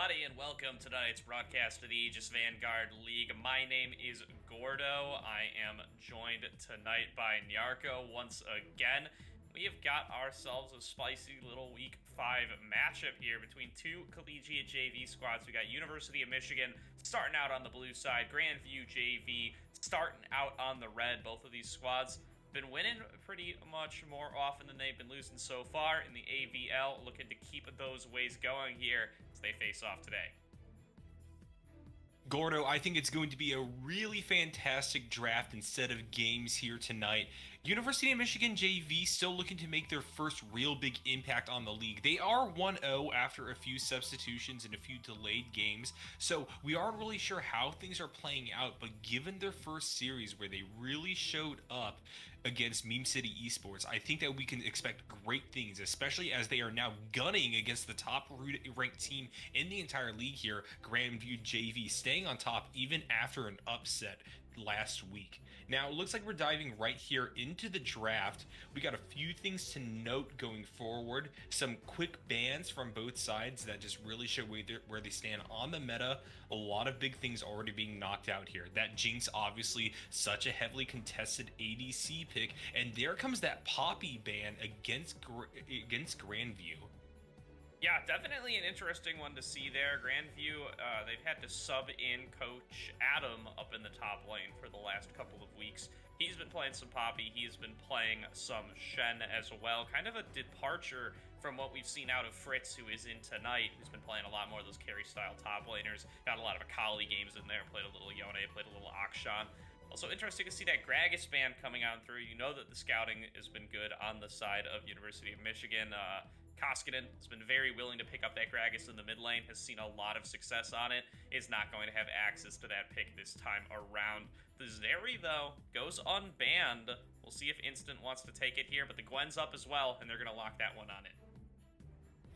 everybody, and welcome to tonight's broadcast of the Aegis Vanguard League. My name is Gordo. I am joined tonight by Nyarko once again. We have got ourselves a spicy little Week 5 matchup here between two collegiate JV squads. We got University of Michigan starting out on the blue side, Grandview JV starting out on the red. Both of these squads been winning pretty much more often than they've been losing so far in the AVL, looking to keep those ways going here as they face off today. Gordo, I think it's going to be a really fantastic draft and set of games here tonight. University of Michigan JV still looking to make their first real big impact on the league. They are 1-0 after a few substitutions and a few delayed games, so we aren't really sure how things are playing out, but given their first series where they really showed up against Meme City Esports, I think that we can expect great things, especially as they are now gunning against the top ranked team in the entire league here, Grandview JV, staying on top even after an upset last week. Now, it looks like we're diving right here into the draft. We got a few things to note going forward. Some quick bans from both sides that just really show where they stand on the meta. A lot of big things already being knocked out here. That Jinx, obviously, such a heavily contested ADC pick. And there comes that Poppy ban against Grandview. Yeah, definitely an interesting one to see there. Grandview, they've had to sub in Coach Adam up in the top lane for the last couple of weeks. He's been playing some Poppy. He's been playing some Shen as well. Kind of a departure from what we've seen out of Fritz, who is in tonight, who's been playing a lot more of those carry-style top laners. Got a lot of Akali games in there. Played a little Yone, played a little Akshan. Also interesting to see that Gragas ban coming on through. You know that the scouting has been good on the side of University of Michigan. Koskinen has been very willing to pick up that Gragas in the mid lane, has seen a lot of success on it, is not going to have access to that pick this time around. The Zeri, though, goes unbanned. We'll see if Instant wants to take it here, but the Gwen's up as well, and they're going to lock that one on it.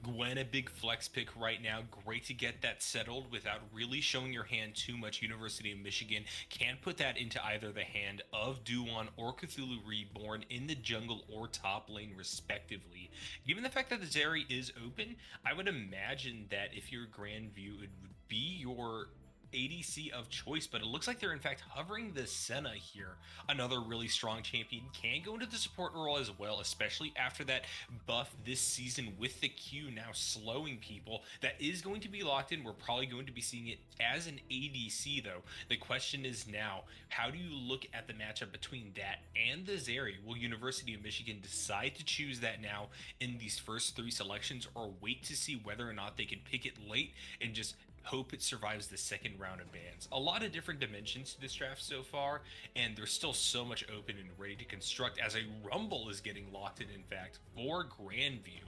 Gwen, a big flex pick right now. Great to get that settled without really showing your hand too much. University of Michigan can put that into either the hand of Duan or Cthulhu Reborn in the jungle or top lane, respectively. Given the fact that the Zeri is open, I would imagine that if you're Grandview, it would be your ADC of choice, but it looks like they're in fact hovering the Senna here. Another really strong champion, can go into the support role as well, especially after that buff this season with the Q now slowing people. That is going to be locked in. We're probably going to be seeing it as an ADC though. The question is now, how do you look at the matchup between that and the Zeri? Will University of Michigan decide to choose that now in these first three selections, or wait to see whether or not they can pick it late and just hope it survives the second round of bans? A lot of different dimensions to this draft so far, and there's still so much open and ready to construct as a Rumble is getting locked in fact, for Grandview.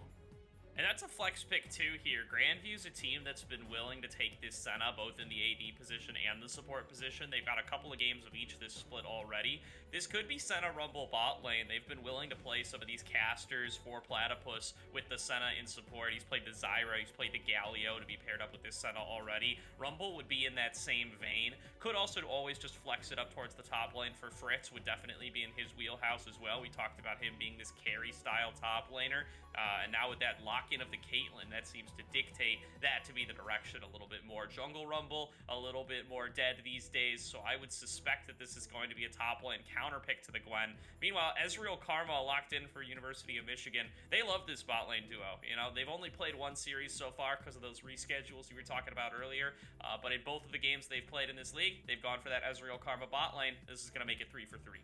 And that's a flex pick too here. Grandview's a team that's been willing to take this Senna, both in the AD position and the support position. They've got a couple of games of each this split already. This could be Senna Rumble bot lane. They've been willing to play some of these casters for Platypus with the Senna in support. He's played the Zyra, he's played the Galio to be paired up with this Senna already. Rumble would be in that same vein. Could also always just flex it up towards the top lane for Fritz, would definitely be in his wheelhouse as well. We talked about him being this carry style top laner, and now with that lock of the Caitlyn, that seems to dictate that to be the direction a little bit more. Jungle Rumble, a little bit more dead these days, so I would suspect that this is going to be a top lane counter pick to the Gwen. Meanwhile, Ezreal Karma locked in for University of Michigan. They love this bot lane duo. You know, they've only played one series so far because of those reschedules you were talking about earlier, but in both of the games they've played in this league, they've gone for that Ezreal Karma bot lane. This is going to make it 3 for 3.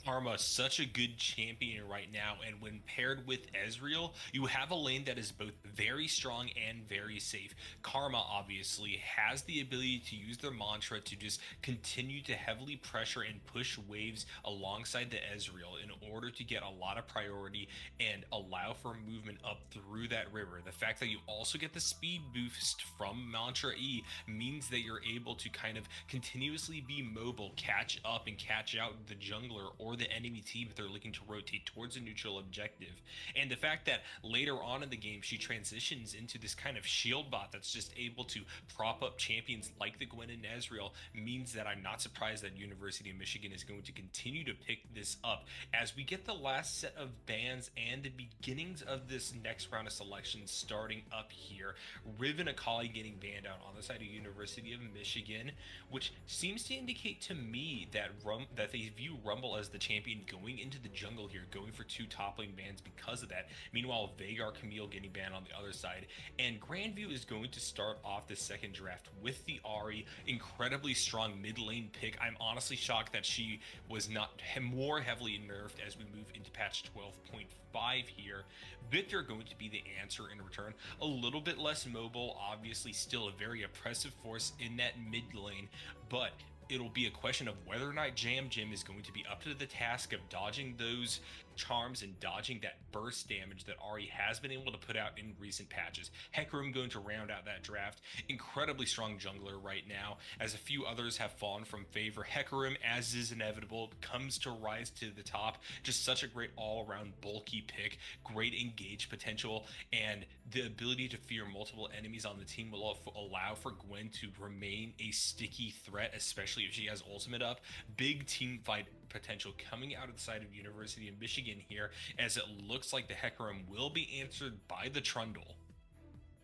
Karma, such a good champion right now, and when paired with Ezreal, you have a lane that is both very strong and very safe. Karma obviously has the ability to use their mantra to just continue to heavily pressure and push waves alongside the Ezreal in order to get a lot of priority and allow for movement up through that river. The fact that you also get the speed boost from Mantra E means that you're able to kind of continuously be mobile, catch up and catch out the jungler or the enemy team if they're looking to rotate towards a neutral objective. And the fact that later on in the game she transitions into this kind of shield bot that's just able to prop up champions like the Gwen and Ezreal means that I'm not surprised that University of Michigan is going to continue to pick this up as we get the last set of bans and the beginnings of this next round of selections starting up here. Riv and Akali getting banned out on the side of University of Michigan, which seems to indicate to me that that they view Rumble as the champion going into the jungle here, going for 2 top lane bans because of that. Meanwhile, Veigar Camille getting banned on the other side, and Grandview is going to start off the second draft with the Ahri, incredibly strong mid lane pick. I'm honestly shocked that she was not more heavily nerfed as we move into patch 12.5 here. Victor going to be the answer in return. A little bit less mobile, obviously still a very oppressive force in that mid lane, but it'll be a question of whether or not Jam Jim is going to be up to the task of dodging those charms and dodging that burst damage that Ahri has been able to put out in recent patches. Hecarim going to round out that draft. Incredibly strong jungler right now, as a few others have fallen from favor. Hecarim, as is inevitable, comes to rise to the top. Just such a great all-around bulky pick, great engage potential, and the ability to fear multiple enemies on the team will allow for Gwen to remain a sticky threat, especially if she has ultimate up. Big team fight potential coming out of the side of University of Michigan here, as it looks like the Hecarim will be answered by the Trundle.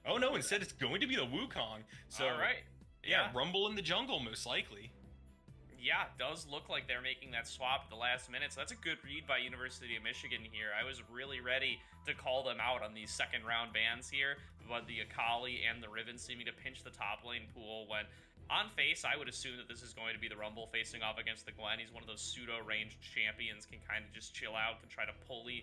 Oh no, instead it's going to be the Wukong. So all right, yeah, Rumble in the jungle most likely. Yeah, it does look like they're making that swap at the last minute, so that's a good read by University of Michigan here. I was really ready to call them out on these second round bans here, but the Akali and the Riven seeming to pinch the top lane pool when on face, I would assume that this is going to be the Rumble facing off against the Gwen. He's one of those pseudo-ranged champions, can kind of just chill out, can try to bully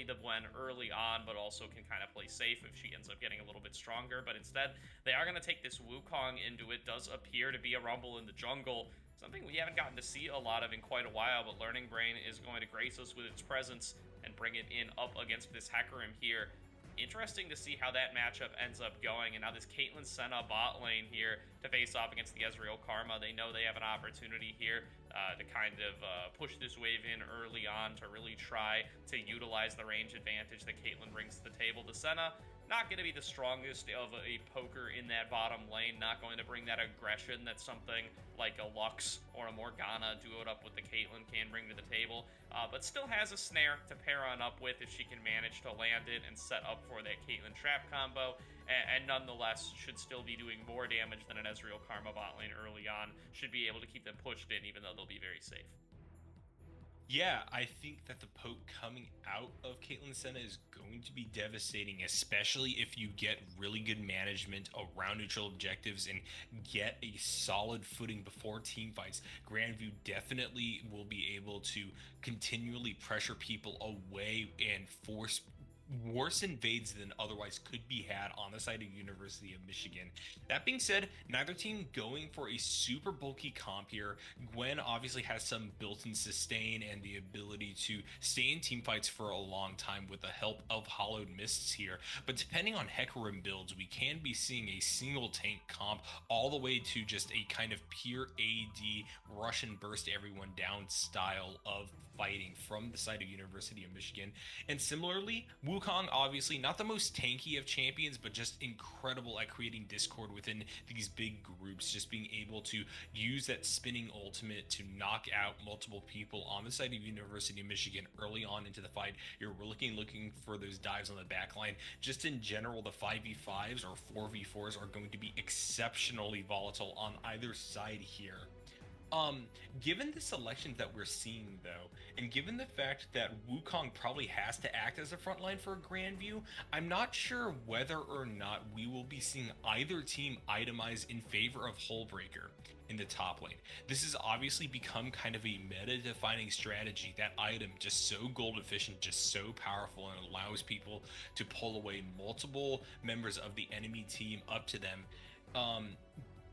the Gwen early on, but also can kind of play safe if she ends up getting a little bit stronger. But instead, they are going to take this Wukong into it. Does appear to be a Rumble in the jungle, something we haven't gotten to see a lot of in quite a while, but Learning Brain is going to grace us with its presence and bring it in up against this Hecarim here. Interesting to see how that matchup ends up going, and now this Caitlyn Senna bot lane here to face off against the Ezreal Karma. They know they have an opportunity here to kind of push this wave in early on to really try to utilize the range advantage that Caitlyn brings to the table. The Senna, not going to be the strongest of a poker in that bottom lane, not going to bring that aggression that something like a Lux or a Morgana duoed up with the Caitlyn can bring to the table, but still has a snare to pair on up with if she can manage to land it and set up for that Caitlyn trap combo, and nonetheless should still be doing more damage than an Ezreal Karma bot lane early on, should be able to keep them pushed in even though they'll be very safe. Yeah, I think that the poke coming out of Caitlyn Senna is going to be devastating, especially if you get really good management around neutral objectives and get a solid footing before team fights. Grandview definitely will be able to continually pressure people away and force worse invades than otherwise could be had on the side of University of Michigan. That being said, neither team going for a super bulky comp here. Gwen obviously has some built-in sustain and the ability to stay in team fights for a long time with the help of Hollowed Mists here, but depending on Hecarim builds, we can be seeing a single tank comp all the way to just a kind of pure AD rush and burst everyone down style of fighting from the side of University of Michigan. And similarly, Wukong, obviously not the most tanky of champions, but just incredible at creating discord within these big groups, just being able to use that spinning ultimate to knock out multiple people on the side of University of Michigan early on into the fight. You're looking for those dives on the back line. Just in general, the 5v5s or 4v4s are going to be exceptionally volatile on either side here. Given the selections that we're seeing though, and given the fact that Wukong probably has to act as a front line for Grandview, I'm not sure whether or not we will be seeing either team itemize in favor of Hullbreaker in the top lane. This has obviously become kind of a meta-defining strategy. That item just so gold efficient, just so powerful, and allows people to pull away multiple members of the enemy team up to them.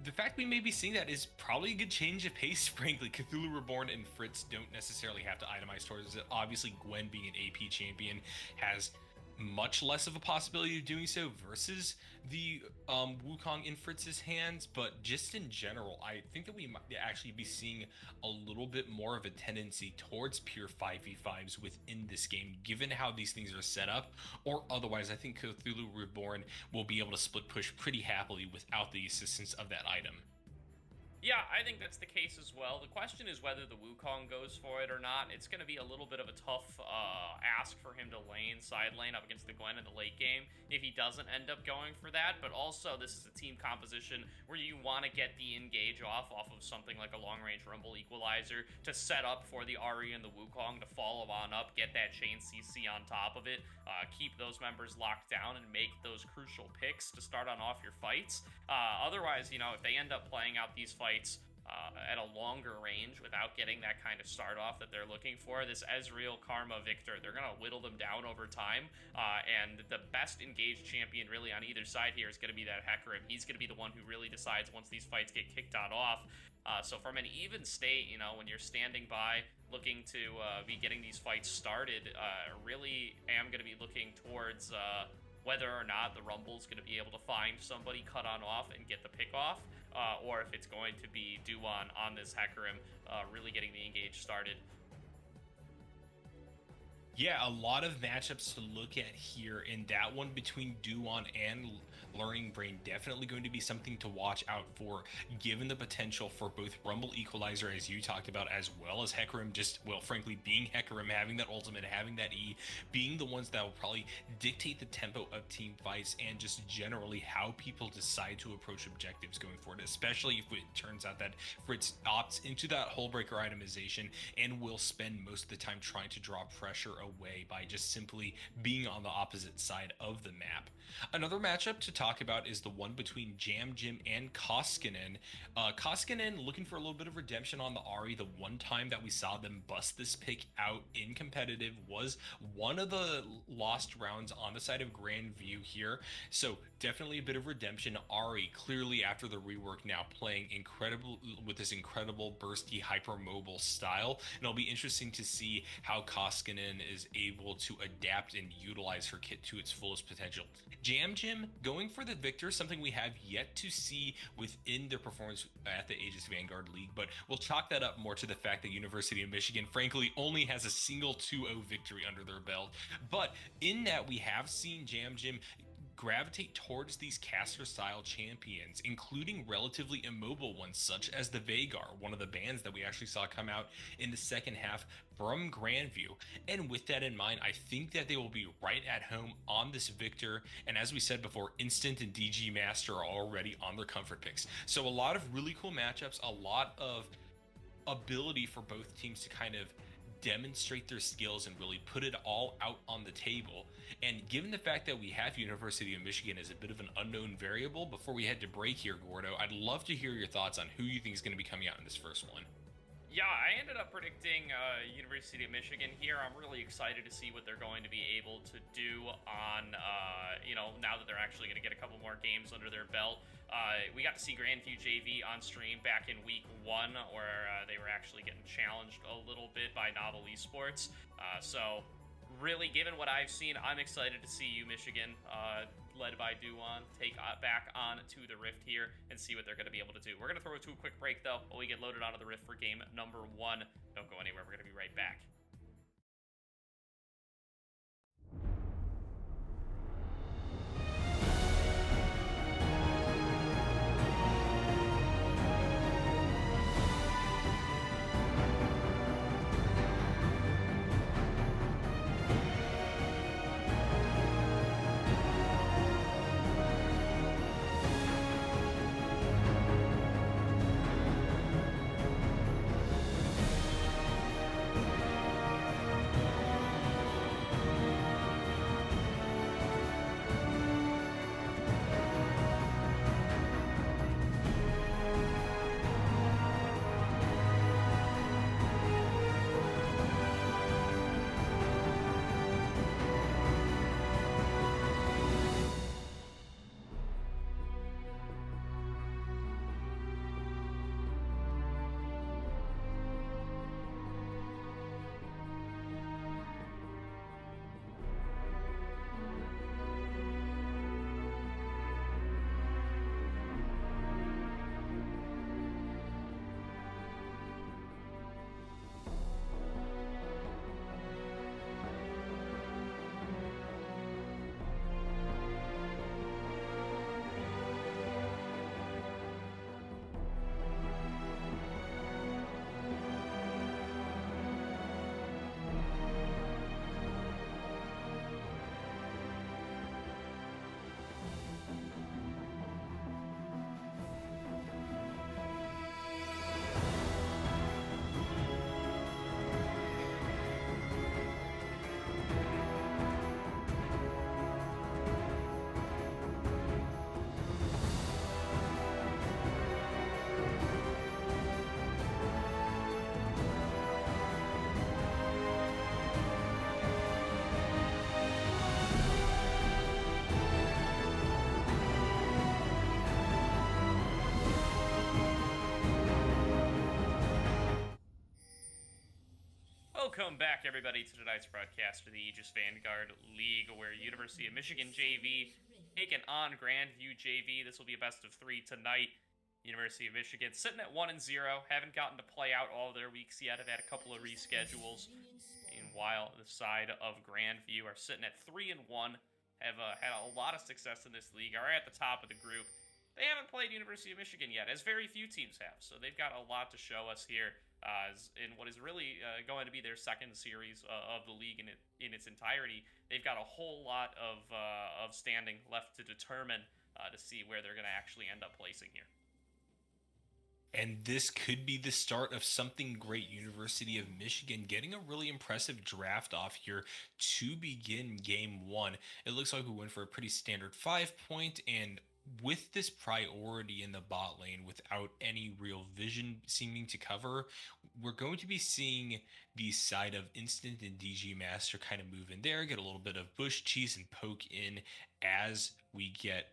The fact we may be seeing that is probably a good change of pace, frankly. Cthulhu Reborn and Fritz don't necessarily have to itemize towards it. Obviously, Gwen being an AP champion has much less of a possibility of doing so versus the Wukong in Fritz's hands, but just in general, I think that we might actually be seeing a little bit more of a tendency towards pure 5v5s within this game, given how these things are set up, or otherwise, I think Cthulhu Reborn will be able to split push pretty happily without the assistance of that item. Yeah, I think that's the case as well. The question is whether the Wukong goes for it or not. It's going to be a little bit of a tough ask for him to side lane up against the Gwen in the late game if he doesn't end up going for that. But also, this is a team composition where you want to get the engage off of something like a long-range Rumble Equalizer to set up for the Ahri and the Wukong to follow on up, get that chain CC on top of it, keep those members locked down, and make those crucial picks to start on off your fights. Otherwise, if they end up playing out these fights at a longer range without getting that kind of start off that they're looking for, this Ezreal, Karma, Victor, they're going to whittle them down over time, and the best engaged champion really on either side here is going to be that Hecarim. He's going to be the one who really decides once these fights get kicked on off. So from an even state, when you're standing by looking to be getting these fights started, really am going to be looking towards whether or not the Rumble's going to be able to find somebody, cut on off, and get the pick off, or if it's going to be Duan on this Hecarim really getting the engage started. Yeah, a lot of matchups to look at here, and that one between Duan and Learning Brain definitely going to be something to watch out for, given the potential for both Rumble Equalizer, as you talked about, as well as Hecarim, just, well, frankly, being Hecarim, having that ultimate, having that E, being the ones that will probably dictate the tempo of team fights and just generally how people decide to approach objectives going forward, especially if it turns out that Fritz opts into that Hullbreaker itemization and will spend most of the time trying to draw pressure away by just simply being on the opposite side of the map. Another matchup to talk about is the one between Jam Jim and Koskinen. Koskinen looking for a little bit of redemption on the Ahri. The one time that we saw them bust this pick out in competitive was one of the lost rounds on the side of Grandview here. So definitely a bit of redemption. Ahri clearly after the rework now playing incredible with this incredible bursty hypermobile style. And it'll be interesting to see how Koskinen is able to adapt and utilize her kit to its fullest potential. Jam Jim going for the victor, something we have yet to see within their performance at the Aegis Vanguard League, but we'll chalk that up more to the fact that University of Michigan frankly only has a single 2-0 victory under their belt. But in that, we have seen Jam Jim gravitate towards these caster-style champions, including relatively immobile ones such as the Vanguard, one of the bans that we actually saw come out in the second half from Grandview. And with that in mind, I think that they will be right at home on this victor. And as we said before, Instant and DG Master are already on their comfort picks. So a lot of really cool matchups, a lot of ability for both teams to kind of demonstrate their skills and really put it all out on the table. And given the fact that we have University of Michigan as a bit of an unknown variable, before we head to break here, Gordo, I'd love to hear your thoughts on who you think is going to be coming out in this first one. Yeah, I ended up predicting University of Michigan here. I'm really excited to see what they're going to be able to do on, now that they're actually going to get a couple more games under their belt. We got to see Grandview JV on stream back in week 1, where they were actually getting challenged a little bit by Novel Esports. So really, given what I've seen, I'm excited to see you, Michigan, led by Duan, take back on to the Rift here and see what they're going to be able to do. We're going to throw it to a quick break, though, while we get loaded onto the Rift for game number 1. Don't go anywhere. We're going to be right back. Welcome back, everybody, to tonight's broadcast of the Aegis Vanguard League, where University of Michigan JV taking on Grandview JV. This will be a best of three tonight. University of Michigan sitting at 1-0, haven't gotten to play out all their weeks yet. Have had a couple of reschedules. Meanwhile, the side of Grandview are sitting at 3-1. Have had a lot of success in this league. Are at the top of the group. They haven't played University of Michigan yet, as very few teams have. So they've got a lot to show us here. In what is really going to be their second series of the league in its entirety. They've got a whole lot of standing left to determine to see where they're going to actually end up placing here. And this could be the start of something great. University of Michigan getting a really impressive draft off here to begin game one. It looks like we went for a pretty standard 5-point, and with this priority in the bot lane without any real vision seeming to cover, we're going to be seeing the side of Instant and DG Master kind of move in there, get a little bit of bush cheese and poke in as we get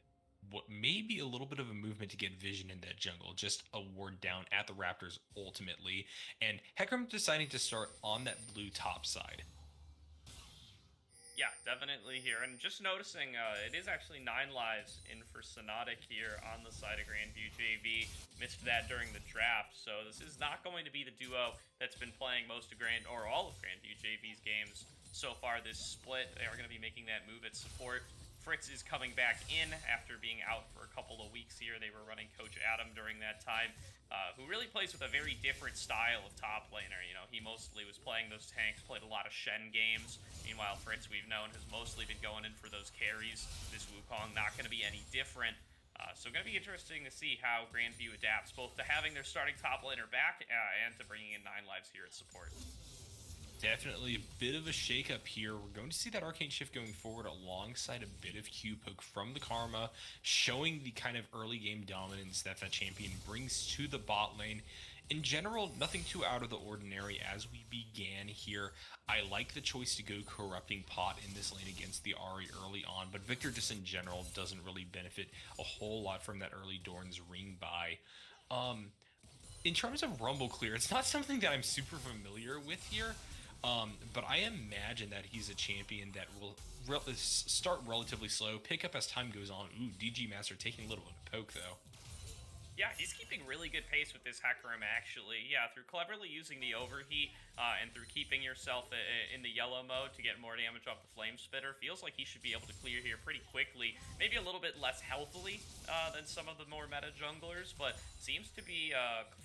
what may be a little bit of a movement to get vision in that jungle, just a ward down at the Raptors ultimately. And Hecarim deciding to start on that blue top side. Yeah, definitely here. And just noticing, it is actually 9 lives in for Sonatic here on the side of Grandview JV. Missed that during the draft, so this is not going to be the duo that's been playing most of all of Grandview JV's games so far this split. They are going to be making that move at support. Fritz is coming back in after being out for a couple of weeks here. They were running Coach Adam during that time, who really plays with a very different style of top laner. You know, he mostly was playing those tanks, played a lot of Shen games. Meanwhile, Fritz, we've known, has mostly been going in for those carries. This Wukong not going to be any different. So going to be interesting to see how Grandview adapts, both to having their starting top laner back and to bringing in 9 lives here at support. Definitely a bit of a shakeup here. We're going to see that Arcane Shift going forward alongside a bit of Q poke from the Karma, showing the kind of early game dominance that champion brings to the bot lane. In general, nothing too out of the ordinary as we began here. I like the choice to go Corrupting Pot in this lane against the Ahri early on, but Victor just in general doesn't really benefit a whole lot from that early Dorn's Ring buy. In terms of Rumble Clear, it's not something that I'm super familiar with here. But I imagine that he's a champion that will start relatively slow, pick up as time goes on. Ooh, DG Master taking a little bit of poke, though. Yeah, he's keeping really good pace with this Hecarim, actually. Yeah, through cleverly using the overheat and through keeping yourself in the yellow mode to get more damage off the Flame Spitter, feels like he should be able to clear here pretty quickly. Maybe a little bit less healthily than some of the more meta junglers, but seems to be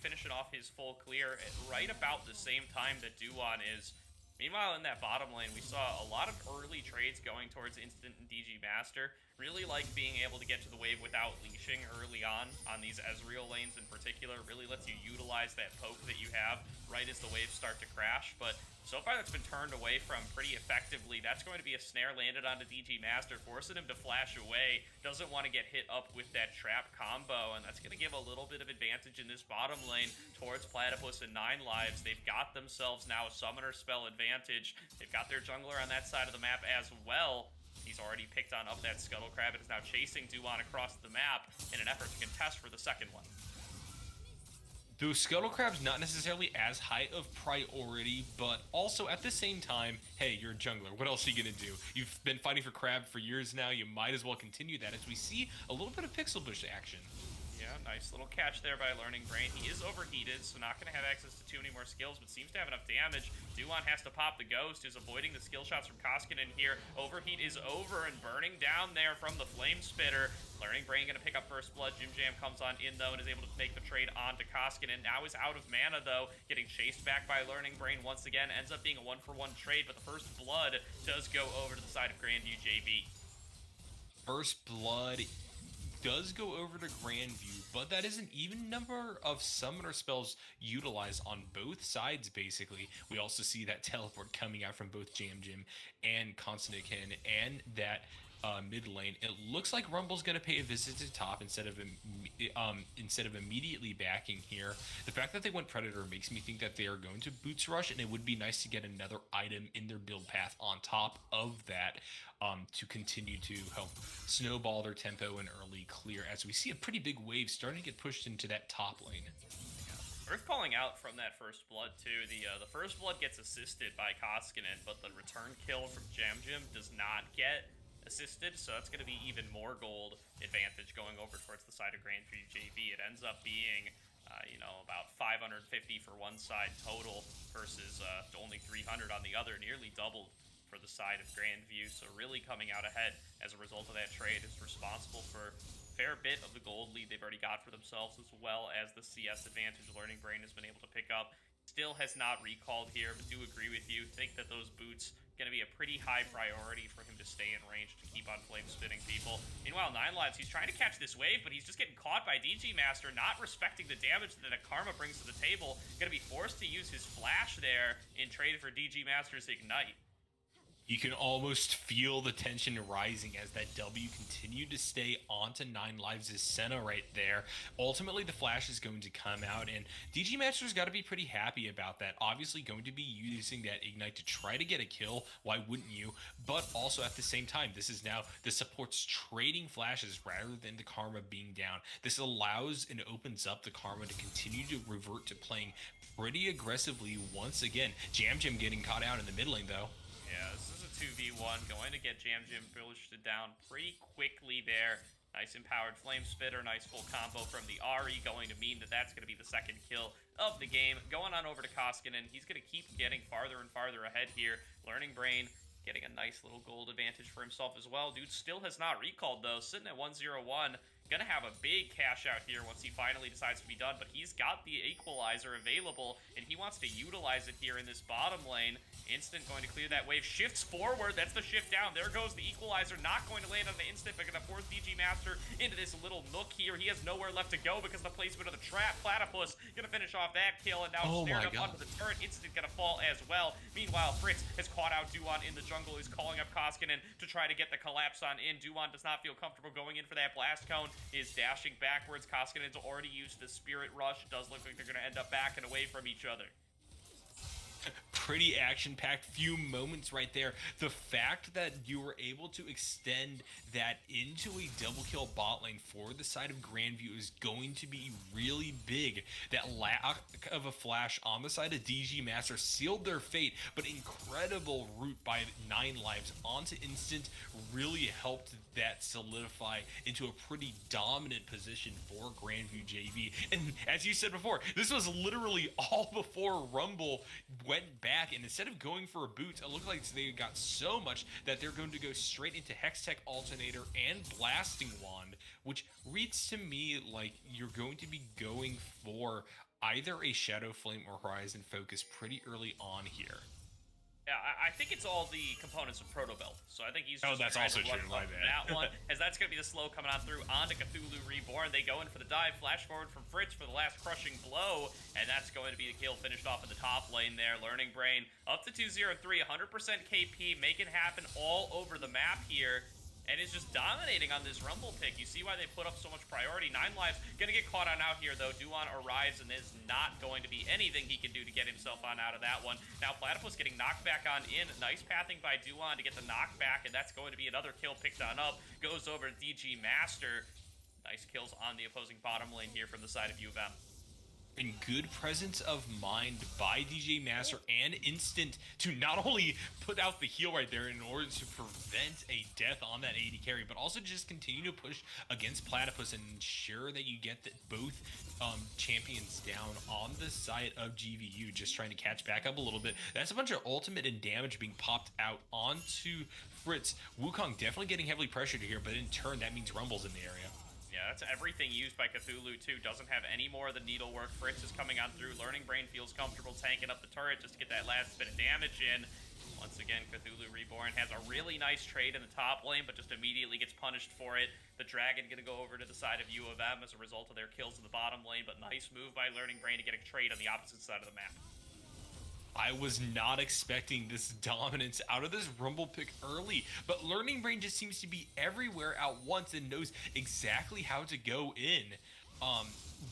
finishing off his full clear at right about the same time that Duan is. Meanwhile, in that bottom lane, we saw a lot of early trades going towards Instant and DG Master. Really like being able to get to the wave without leashing early on these Ezreal lanes in particular. Really lets you utilize that poke that you have right as the waves start to crash. But so far, that's been turned away from pretty effectively. That's going to be a snare landed onto DG Master, forcing him to flash away. Doesn't want to get hit up with that trap combo, and that's going to give a little bit of advantage in this bottom lane towards Platypus and 9 lives. They've got themselves now a summoner spell advantage. They've got their jungler on that side of the map as well. He's already picked on up that Scuttle Crab and is now chasing Duan across the map in an effort to contest for the second one. Those Scuttle Crabs not necessarily as high of priority, but also at the same time, hey, you're a jungler. What else are you going to do? You've been fighting for Crab for years now. You might as well continue that as we see a little bit of Pixel Bush action. Yeah, nice little catch there by Learning Brain. He is overheated, so not going to have access to too many more skills, but seems to have enough damage. Duan has to pop the Ghost, is avoiding the skill shots from Koskinen here. Overheat is over and burning down there from the Flame Spitter. Learning Brain going to pick up first blood. Jim Jam comes on in, though, and is able to make the trade onto Koskinen. Now is out of mana, though, getting chased back by Learning Brain once again. Ends up being a 1-for-1 trade, but the first blood does go over to the side of Grandview JV. First blood does go over to Grandview, but that is an even number of summoner spells utilized on both sides, basically. We also see that teleport coming out from both Jam Jim and Constant Ken and that mid lane. It looks like Rumble's going to pay a visit to top instead of immediately backing here. The fact that they went Predator makes me think that they are going to Boots Rush, and it would be nice to get another item in their build path on top of that to continue to help snowball their tempo and early clear as we see a pretty big wave starting to get pushed into that top lane. Worth calling out from that first blood too. The first blood gets assisted by Koskinen, but the return kill from Jam does not get assisted, so that's going to be even more gold advantage going over towards the side of Grandview JV. It ends up being, about 550 for one side total versus only 300 on the other, nearly doubled for the side of Grandview. So really coming out ahead as a result of that trade is responsible for fair bit of the gold lead they've already got for themselves, as well as the CS advantage Learning Brain has been able to pick up. Still has not recalled here, but do agree with you. Think that those boots going to be a pretty high priority for him to stay in range to keep on flame spitting people. Meanwhile, 9 lives, he's trying to catch this wave, but he's just getting caught by DG Master, not respecting the damage that a Karma brings to the table. Going to be forced to use his flash there in trade for DG Master's Ignite. You can almost feel the tension rising as that W continued to stay onto 9 lives' Senna right there. Ultimately, the flash is going to come out, and DG Master's got to be pretty happy about that. Obviously, going to be using that Ignite to try to get a kill. Why wouldn't you? But also at the same time, this is now the supports trading flashes rather than the Karma being down. This allows and opens up the Karma to continue to revert to playing pretty aggressively once again. Jam getting caught out in the mid lane, though. Yeah, this is a 2v1, going to get Jam pushed down pretty quickly there. Nice empowered Flame Spitter, nice full combo from the Ahri, going to mean that that's going to be the second kill of the game. Going on over to Koskinen, he's going to keep getting farther and farther ahead here. Learning Brain getting a nice little gold advantage for himself as well. Dude still has not recalled though, sitting at 101. Gonna have a big cash out here once he finally decides to be done, but he's got the equalizer available, and he wants to utilize it here in this bottom lane. Instant going to clear that wave, shifts forward, that's the shift down. There goes the equalizer, not going to land on the instant, but gonna force DG Master into this little nook here. He has nowhere left to go because of the placement of the trap. Platypus gonna finish off that kill, and now snared up onto the turret. Instant gonna fall as well. Meanwhile, Fritz has caught out Duan in the jungle, is calling up Koskinen to try to get the collapse on in. Duan does not feel comfortable going in for that blast cone, is dashing backwards. Koskinen's already used the Spirit Rush. It does look like they're gonna end up backing away from each other. Pretty action-packed few moments right there. The fact that you were able to extend that into a double kill bot lane for the side of Grandview is going to be really big. That lack of a flash on the side of DG Master sealed their fate, but incredible route by 9 lives onto instant really helped that solidify into a pretty dominant position for Grandview JV. And as you said before, this was literally all before Rumble went back, and instead of going for a boot, it looked like they got so much that they're going to go straight into Hextech Alternator and Blasting Wand, which reads to me like you're going to be going for either a Shadow Flame or Horizon Focus pretty early on here. Yeah, I think it's all the components of Proto Belt. So I think he's just that's trying also to true, my bad. that one, as that's going to be the slow coming on through onto Cthulhu Reborn. They go in for the dive, flash forward from Fritz for the last crushing blow, and that's going to be the kill finished off in the top lane there. Learning Brain up to 203, 100% KP, making happen all over the map here. And is just dominating on this Rumble pick. You see why they put up so much priority. 9 lives gonna get caught on out here though. Duan arrives, and there's not going to be anything he can do to get himself on out of that one. Now Platypus getting knocked back on in. Nice pathing by Duan to get the knockback, and that's going to be another kill picked on up. Goes over to DG Master. Nice kills on the opposing bottom lane here from the side of U of M. And good presence of mind by DJ Master and Instant to not only put out the heal right there in order to prevent a death on that AD carry, but also just continue to push against Platypus and ensure that you get both champions down on the side of GVU, just trying to catch back up a little bit. That's a bunch of ultimate and damage being popped out onto Fritz. Wukong definitely getting heavily pressured here, but in turn, that means Rumble's in the area. Yeah, that's everything used by Cthulhu, too. Doesn't have any more of the needlework. Fritz is coming on through. Learning Brain feels comfortable tanking up the turret just to get that last bit of damage in. Once again, Cthulhu Reborn has a really nice trade in the top lane, but just immediately gets punished for it. The Dragon going to go over to the side of U of M as a result of their kills in the bottom lane, but nice move by Learning Brain to get a trade on the opposite side of the map. I was not expecting this dominance out of this Rumble pick early, but Learning Brain just seems to be everywhere at once and knows exactly how to go in.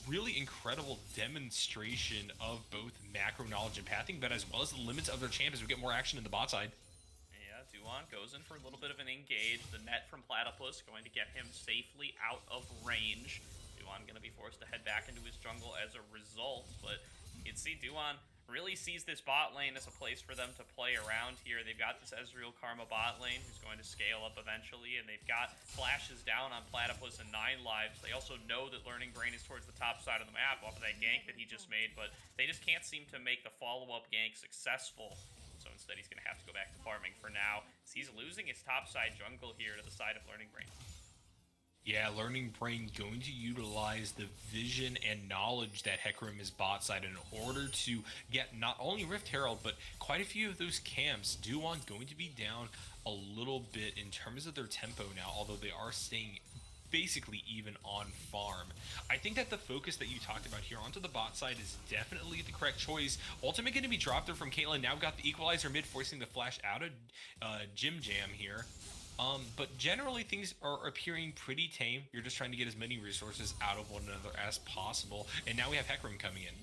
Really incredible demonstration of both macro knowledge and pathing, but as well as the limits of their champions. We get more action in the bot side. Yeah, Duan goes in for a little bit of an engage. The net from Platypus going to get him safely out of range. Duan going to be forced to head back into his jungle as a result, but you can see Duan really sees this bot lane as a place for them to play around here. They've got this Ezreal Karma bot lane who's going to scale up eventually, and they've got flashes down on Platypus and 9 lives. They also know that Learning Brain is towards the top side of the map off of that gank that he just made, but they just can't seem to make the follow-up gank successful. So instead he's going to have to go back to farming for now, as he's losing his top side jungle here to the side of Learning Brain. Yeah, Learning Brain going to utilize the vision and knowledge that Hecarim is bot side in order to get not only Rift Herald, but quite a few of those camps. Duan going to be down a little bit in terms of their tempo now, although they are staying basically even on farm. I think that the focus that you talked about here onto the bot side is definitely the correct choice. Ultimate going to be dropped there from Caitlyn. Now got the equalizer mid, forcing the flash out of Jim Jam here. But generally things are appearing pretty tame. You're just trying to get as many resources out of one another as possible. And now we have Hecarim coming in.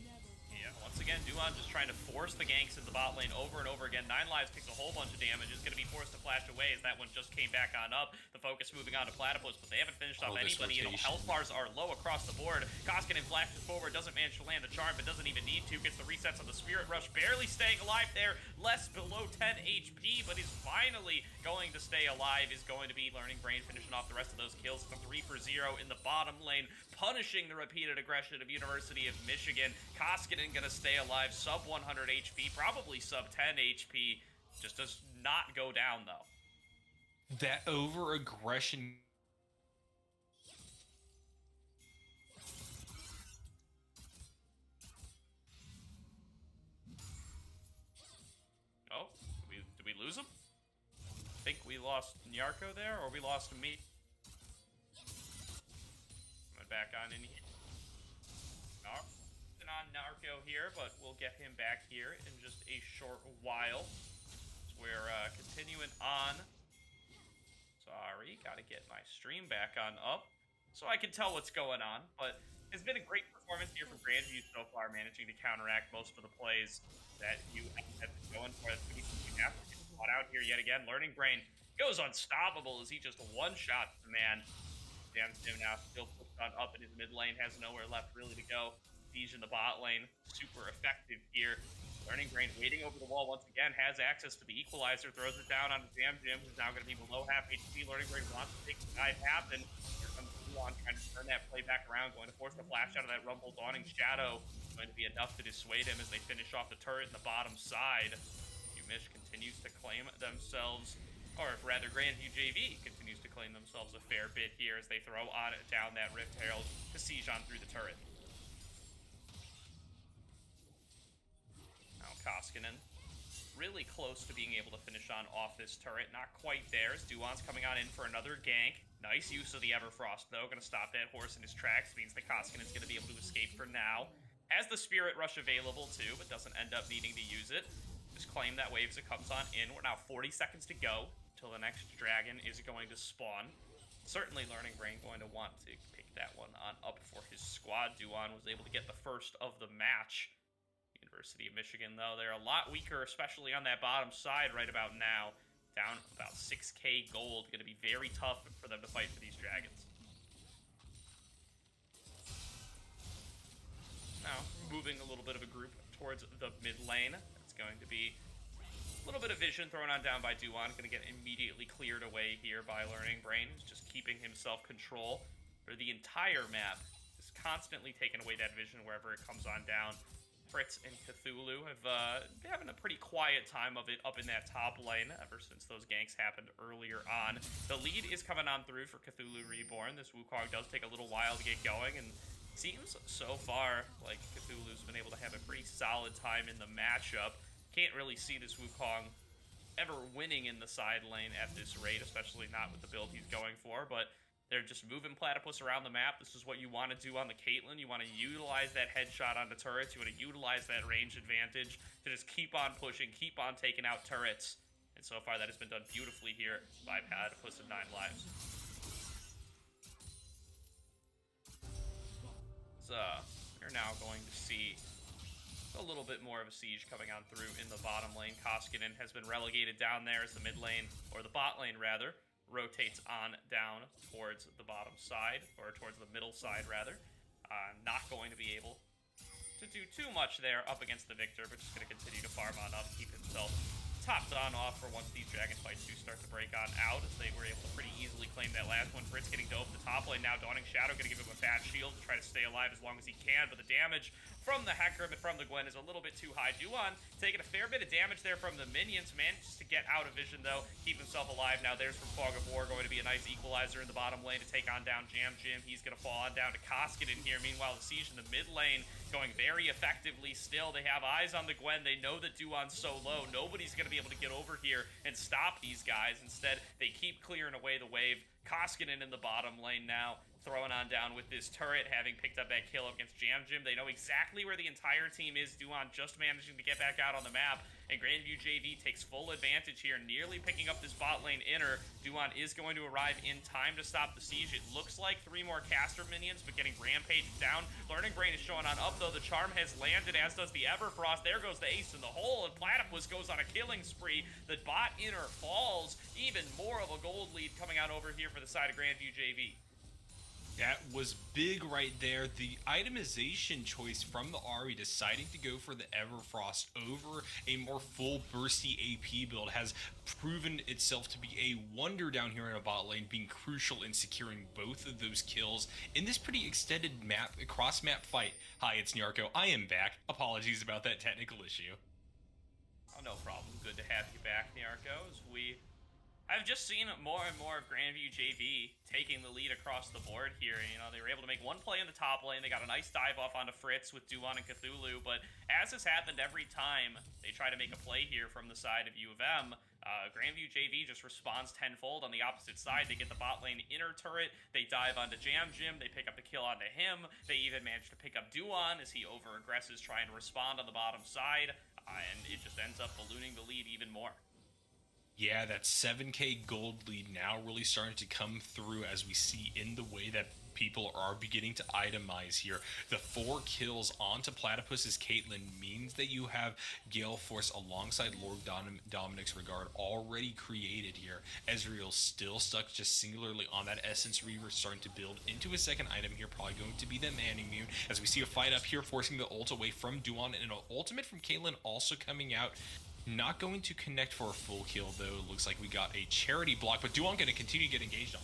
Yeah, once again, Duan just trying to force the ganks in the bot lane over and over again. 9 lives takes a whole bunch of damage. Is going to be forced to flash away as that one just came back on up. The focus moving on to Platypus, but they haven't finished off anybody. You know, health bars are low across the board. Koskinen flashes forward, doesn't manage to land the charm, but doesn't even need to. Gets the resets on the Spirit Rush, barely staying alive there. Less below 10 HP, but is finally going to stay alive. Is going to be Learning Brain finishing off the rest of those kills. It's a 3 for 0 in the bottom lane, punishing the repeated aggression of University of Michigan. Koskinen gonna stay alive, sub 100 HP, probably sub 10 HP. Just does not go down though. That over aggression. Oh, did we lose him? I think we lost Nyarko there, or we lost me. I'm back on in here. On Narco here, but we'll get him back here in just a short while. We're continuing on. Sorry, gotta get my stream back on up so I can tell what's going on. But it's been a great performance here from Grandview so far, managing to counteract most of the plays that you have been going for. You have to get caught out here yet again. Learning Brain goes unstoppable as he just one-shots the man. Damn him now, still pushed on up in his mid lane, has nowhere left really to go. Siege in the bot lane, super effective here. Learning Brain waiting over the wall once again, has access to the equalizer, throws it down on Jam Jim, who's now going to be below half HP. Learning Brain wants to take the dive happen. Here comes Duan trying to turn that play back around, going to force the flash out of that Rumble Dawning Shadow. Going to be enough to dissuade him as they finish off the turret in the bottom side. Umish continues to claim themselves, or rather Grandview JV continues to claim themselves a fair bit here as they throw on down that Rift Herald to siege on through the turret. Koskinen really close to being able to finish on off this turret. Not quite there as Duan's coming on in for another gank. Nice use of the Everfrost though. Going to stop that horse in his tracks. Means that Koskinen's going to be able to escape for now. Has the Spirit Rush available too, but doesn't end up needing to use it. Just claim that wave as it comes on in. We're now 40 seconds to go till the next dragon is going to spawn. Certainly Learning Brain going to want to pick that one on up for his squad. Duan was able to get the first of the match. University of Michigan, though, they're a lot weaker, especially on that bottom side right about now. Down about 6k gold. Going to be very tough for them to fight for these dragons. Now, moving a little bit of a group towards the mid lane. It's going to be a little bit of vision thrown on down by Duan. Going to get immediately cleared away here by Learning Brain, who's just keeping himself control for the entire map. Just constantly taking away that vision wherever it comes on down. Fritz and Cthulhu have been having a pretty quiet time of it up in that top lane ever since those ganks happened earlier on. The lead is coming on through for Cthulhu Reborn. This Wukong does take a little while to get going, and seems so far like Cthulhu's been able to have a pretty solid time in the matchup. Can't really see this Wukong ever winning in the side lane at this rate, especially not with the build he's going for, but they're just moving Platypus around the map. This is what you want to do on the Caitlyn. You want to utilize that headshot on the turrets. You want to utilize that range advantage to just keep on pushing, keep on taking out turrets. And so far, that has been done beautifully here by Platypus and 9 lives. So, we're now going to see a little bit more of a siege coming on through in the bottom lane. Koskinen has been relegated down there as the mid lane, or the bot lane rather, rotates on down towards the bottom side, or towards the middle side rather. Not going to be able to do too much there up against the Victor, but just going to continue to farm on up, keep himself topped on off for once these Dragon Fights do start to break on out, as they were able to pretty easily claim that last one. Fritz getting dove in the top lane now. Dawning Shadow going to give him a fat shield to try to stay alive as long as he can, but the damage from the Hecarim and from the Gwen is a little bit too high. Duan taking a fair bit of damage there from the minions, manages to get out of vision though, keep himself alive. Now there's from Fog of War, going to be a nice equalizer in the bottom lane to take on down Jam Jim. He's going to fall on down to Koskinen here. Meanwhile, the Siege in the mid lane going very effectively still. They have eyes on the Gwen. They know that Duan's so low. Nobody's going to be able to get over here and stop these guys. Instead, they keep clearing away the wave. Koskinen in the bottom lane now, throwing on down with this turret, having picked up that kill against Jam Jim. They know exactly where the entire team is. Duan just managing to get back out on the map, and Grandview JV takes full advantage here, nearly picking up this bot lane inner. Duan is going to arrive in time to stop the siege. It looks like 3 more caster minions, but getting rampaged down. Learning Brain is showing on up, though. The charm has landed, as does the Everfrost. There goes the ace in the hole, and Platypus goes on a killing spree. The bot inner falls. Even more of a gold lead coming out over here for the side of Grandview JV. That was big right there. The itemization choice from the Ahri deciding to go for the Everfrost over a more full bursty AP build has proven itself to be a wonder down here in a bot lane, being crucial in securing both of those kills in this pretty extended map, cross-map fight. Hi, it's Nyarko. I am back. Apologies about that technical issue. Oh, no problem. Good to have you back, Nyarko, as I've just seen more and more of Grandview JV taking the lead across the board here. You know, they were able to make one play in the top lane. They got a nice dive off onto Fritz with Duan and Cthulhu, but as has happened every time they try to make a play here from the side of U of M, Grandview JV just responds tenfold on the opposite side. They get the bot lane inner turret, they dive onto Jam Jim, they pick up the kill onto him, they even manage to pick up Duan as he over-aggresses trying to respond on the bottom side, and it just ends up ballooning the lead even more. Yeah, that 7k gold lead now really starting to come through as we see in the way that people are beginning to itemize here. The 4 kills onto Platypus's Caitlyn means that you have Gale Force alongside Lord Dominic's Regard already created here. Ezreal still stuck just singularly on that Essence Reaver, starting to build into a second item here, probably going to be that Man Immune, as we see a fight up here, forcing the ult away from Duan, and an ultimate from Caitlyn also coming out. Not going to connect for a full kill, though. It looks like we got a charity block, but Duan going to continue to get engaged on.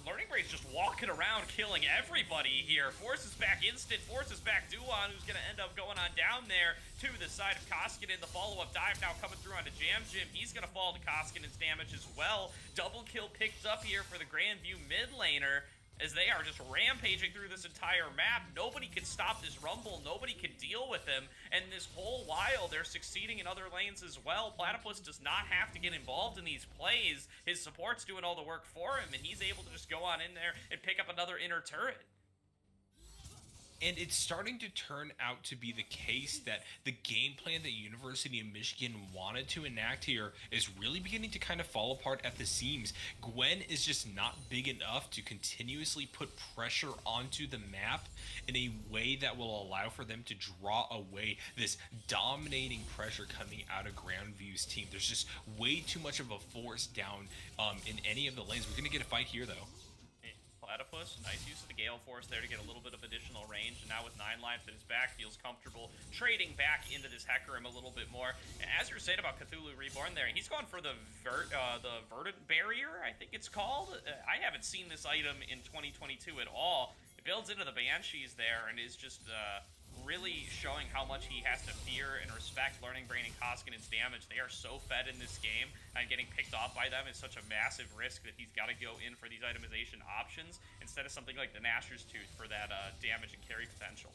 Learning Brain's just walking around killing everybody here. Forces back instant, forces back Duan, who's going to end up going on down there to the side of Koskinen. The follow-up dive now coming through onto Jam Jim. He's going to fall to Koskinen's damage as well. Double kill picked up here for the Grandview mid laner, as they are just rampaging through this entire map. Nobody can stop this Rumble. Nobody can deal with him. And this whole while, they're succeeding in other lanes as well. Platypus does not have to get involved in these plays. His support's doing all the work for him, and he's able to just go on in there and pick up another inner turret. And it's starting to turn out to be the case that the game plan that University of Michigan wanted to enact here is really beginning to kind of fall apart at the seams. Gwen is just not big enough to continuously put pressure onto the map in a way that will allow for them to draw away this dominating pressure coming out of Grandview's team. There's just way too much of a force down in any of the lanes. We're going to get a fight here, though. Platypus, nice use of the Gale Force there to get a little bit of additional range, and now with 9 lives at his back, feels comfortable trading back into this Hecarim a little bit more. And as you're saying about Cthulhu Reborn there, he's going for the Verdant Barrier, I think it's called. I haven't seen this item in 2022 at all. It builds into the Banshees there and is just really showing how much he has to fear and respect Learning Brain and Koskinen's damage. They are so fed in this game, and getting picked off by them is such a massive risk that he's got to go in for these itemization options instead of something like the Nashor's Tooth for that damage and carry potential.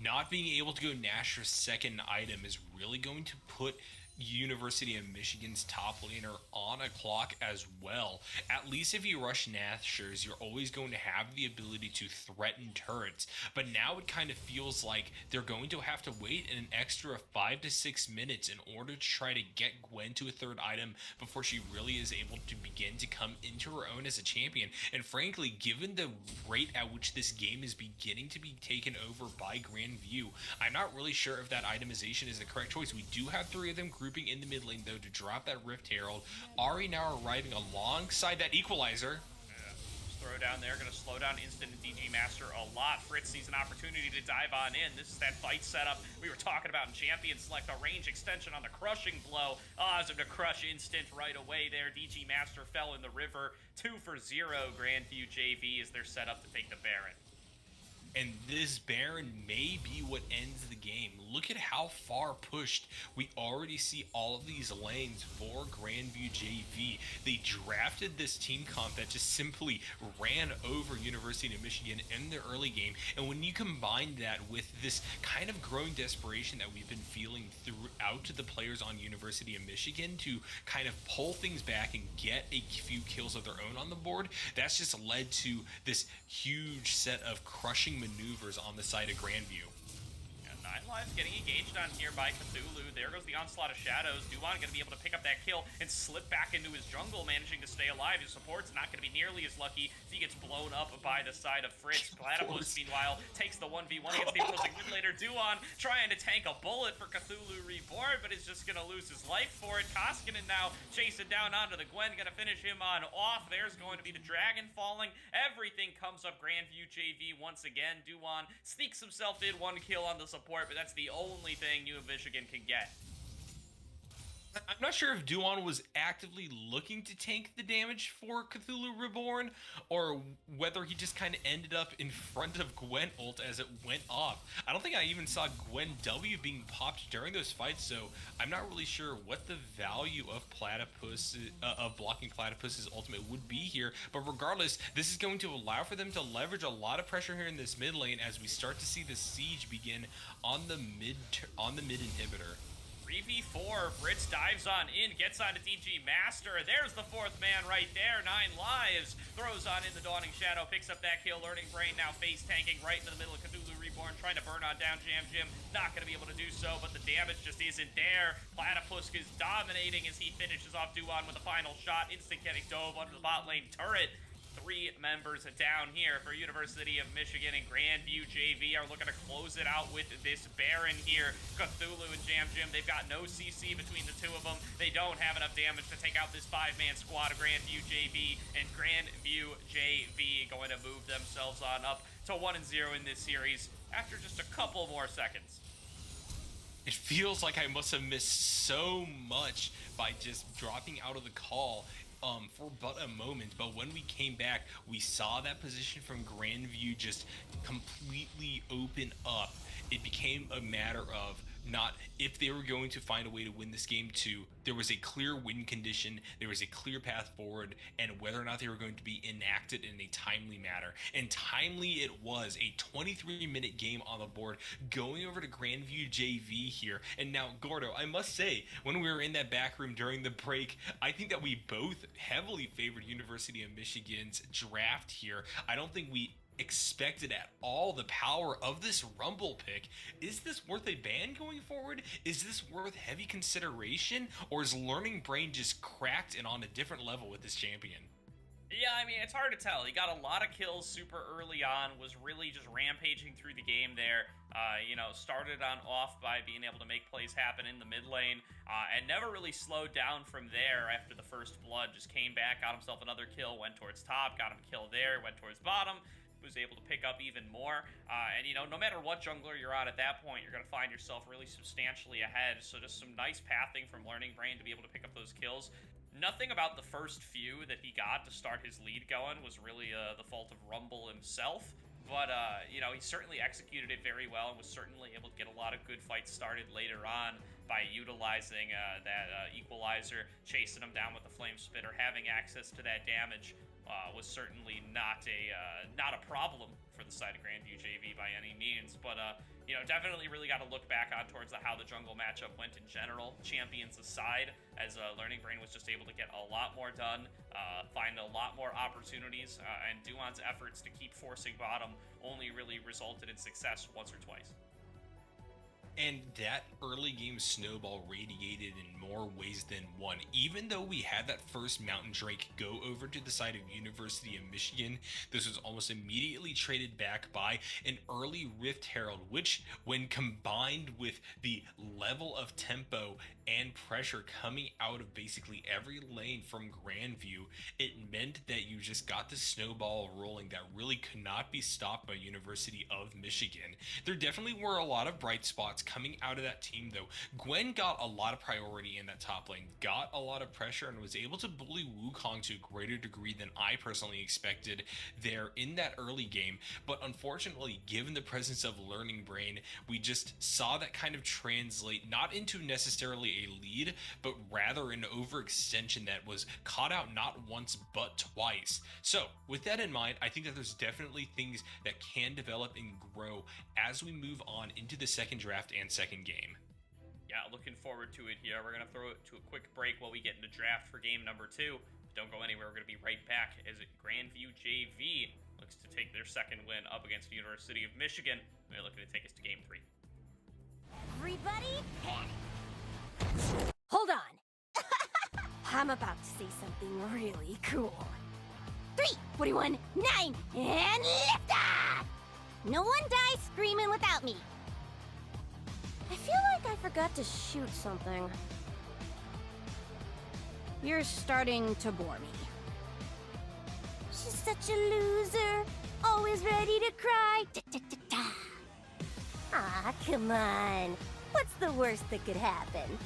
Not being able to go Nashor's second item is really going to put University of Michigan's top laner on a clock as well. At least if you rush Nashor's, you're always going to have the ability to threaten turrets. But now it kind of feels like they're going to have to wait an extra 5 to 6 minutes in order to try to get Gwen to a third item before she really is able to begin to come into her own as a champion. And frankly, given the rate at which this game is beginning to be taken over by Grandview, I'm not really sure if that itemization is the correct choice. We do have 3 of them grouping in the mid lane, though, to drop that Rift Herald. Ahri now arriving alongside that Equalizer. Yeah, just throw down there, gonna slow down Instant and DG Master a lot. Fritz sees an opportunity to dive on in. This is that fight setup we were talking about in Champion Select, a range extension on the crushing blow. Allows him to crush Instant right away there. DG Master fell in the river. 2 for 0. Grandview JV is their setup to take the Baron. And this Baron may be what ends the game. Look at how far pushed we already see all of these lanes for Grandview JV. They drafted this team comp that just simply ran over University of Michigan in the early game. And when you combine that with this kind of growing desperation that we've been feeling throughout the players on University of Michigan to kind of pull things back and get a few kills of their own on the board, that's just led to this huge set of crushing maneuvers on the side of Grandview. 9 lives getting engaged on here by Cthulhu. There goes the onslaught of shadows. Duan going to be able to pick up that kill and slip back into his jungle, managing to stay alive. His support's not going to be nearly as lucky as he gets blown up by the side of Fritz. Platypus, meanwhile, takes the 1v1 against the opposing mid laner. Duan trying to tank a bullet for Cthulhu Reborn, but is just going to lose his life for it. Koskinen now chasing down onto the Gwen, going to finish him on off. There's going to be the dragon falling. Everything comes up Grandview JV once again. Duan sneaks himself in, 1 kill on the support, but that's the only thing New Michigan can get. I'm not sure if Duan was actively looking to tank the damage for Cthulhu Reborn, or whether he just kind of ended up in front of Gwen ult as it went off. I don't think I even saw Gwen W being popped during those fights, so I'm not really sure what the value of Platypus, of blocking Platypus's ultimate would be here. But regardless, this is going to allow for them to leverage a lot of pressure here in this mid lane as we start to see the siege begin on the mid inhibitor. 3v4, Fritz dives on in, gets on to DG Master. There's the 4th man right there, 9 lives. Throws on in the Dawning Shadow, picks up that kill. Learning Brain now face tanking right into the middle of Cthulhu Reborn, trying to burn on down Jam Jim. Not going to be able to do so, but the damage just isn't there. Platypus is dominating as he finishes off Duan with a final shot. Instant getting dove under the bot lane turret. 3 members down here for University of Michigan, and Grandview JV are looking to close it out with this Baron here. Cthulhu and Jam Jim, they've got no CC between the 2 of them. They don't have enough damage to take out this 5-man squad of Grandview JV, and Grandview JV going to move themselves on up to 1-0 in this series after just a couple more seconds. It feels like I must have missed so much by just dropping out of the call for but a moment, but when we came back, we saw that position from Grandview just completely open up. It became a matter of not if they were going to find a way to win this game to, there was a clear win condition, there was a clear path forward, and whether or not they were going to be enacted in a timely manner. And timely it was, a 23-minute game on the board, going over to Grandview JV here. And now, Gordo, I must say, when we were in that back room during the break, I think that we both heavily favored University of Michigan's draft here. I don't think we expected at all the power of this Rumble pick. Is this worth a ban going forward? Is this worth heavy consideration? Or is Learning Brain just cracked and on a different level with this champion? Yeah, I mean, it's hard to tell. He got a lot of kills super early on, was really just rampaging through the game there. Started on off by being able to make plays happen in the mid lane, and never really slowed down from there after the first blood. Just came back, got himself another kill, went towards top, got him a kill there, went towards bottom, was able to pick up even more. No matter what jungler you're on at that point, you're going to find yourself really substantially ahead. So just some nice pathing from Learning Brain to be able to pick up those kills. Nothing about the first few that he got to start his lead going was really the fault of Rumble himself. But, he certainly executed it very well and was certainly able to get a lot of good fights started later on by utilizing that equalizer, chasing him down with the Flame Spitter, having access to that damage. Was certainly not a problem for the side of Grandview JV by any means, but definitely really got to look back on towards how the jungle matchup went in general, champions aside, as Learning Brain was just able to get a lot more done, find a lot more opportunities, and Duan's efforts to keep forcing bottom only really resulted in success once or twice. And that early game snowball radiated in more ways than one. Even though we had that first Mountain Drake go over to the side of University of Michigan, this was almost immediately traded back by an early Rift Herald, which, when combined with the level of tempo and pressure coming out of basically every lane from Grandview, it meant that you just got the snowball rolling that really could not be stopped by University of Michigan. There definitely were a lot of bright spots coming out of that team, though. Gwen got a lot of priority in that top lane, got a lot of pressure, and was able to bully Wukong to a greater degree than I personally expected there in that early game. But unfortunately, given the presence of Learning Brain, we just saw that kind of translate not into necessarily a lead, but rather an overextension that was caught out not once but twice. So with that in mind, I think that there's definitely things that can develop and grow as we move on into the second draft and second game. Yeah, looking forward to it here. We're going to throw it to a quick break while we get into draft for game number 2. Don't go anywhere. We're going to be right back as Grandview JV looks to take their second win up against the University of Michigan. They're looking to take us to game 3. Everybody, hold on. I'm about to say something really cool. 3, 41, 9, and lift off! No one dies screaming without me. I feel like I forgot to shoot something. You're starting to bore me. She's such a loser, always ready to cry. Ah, come on. What's the worst that could happen?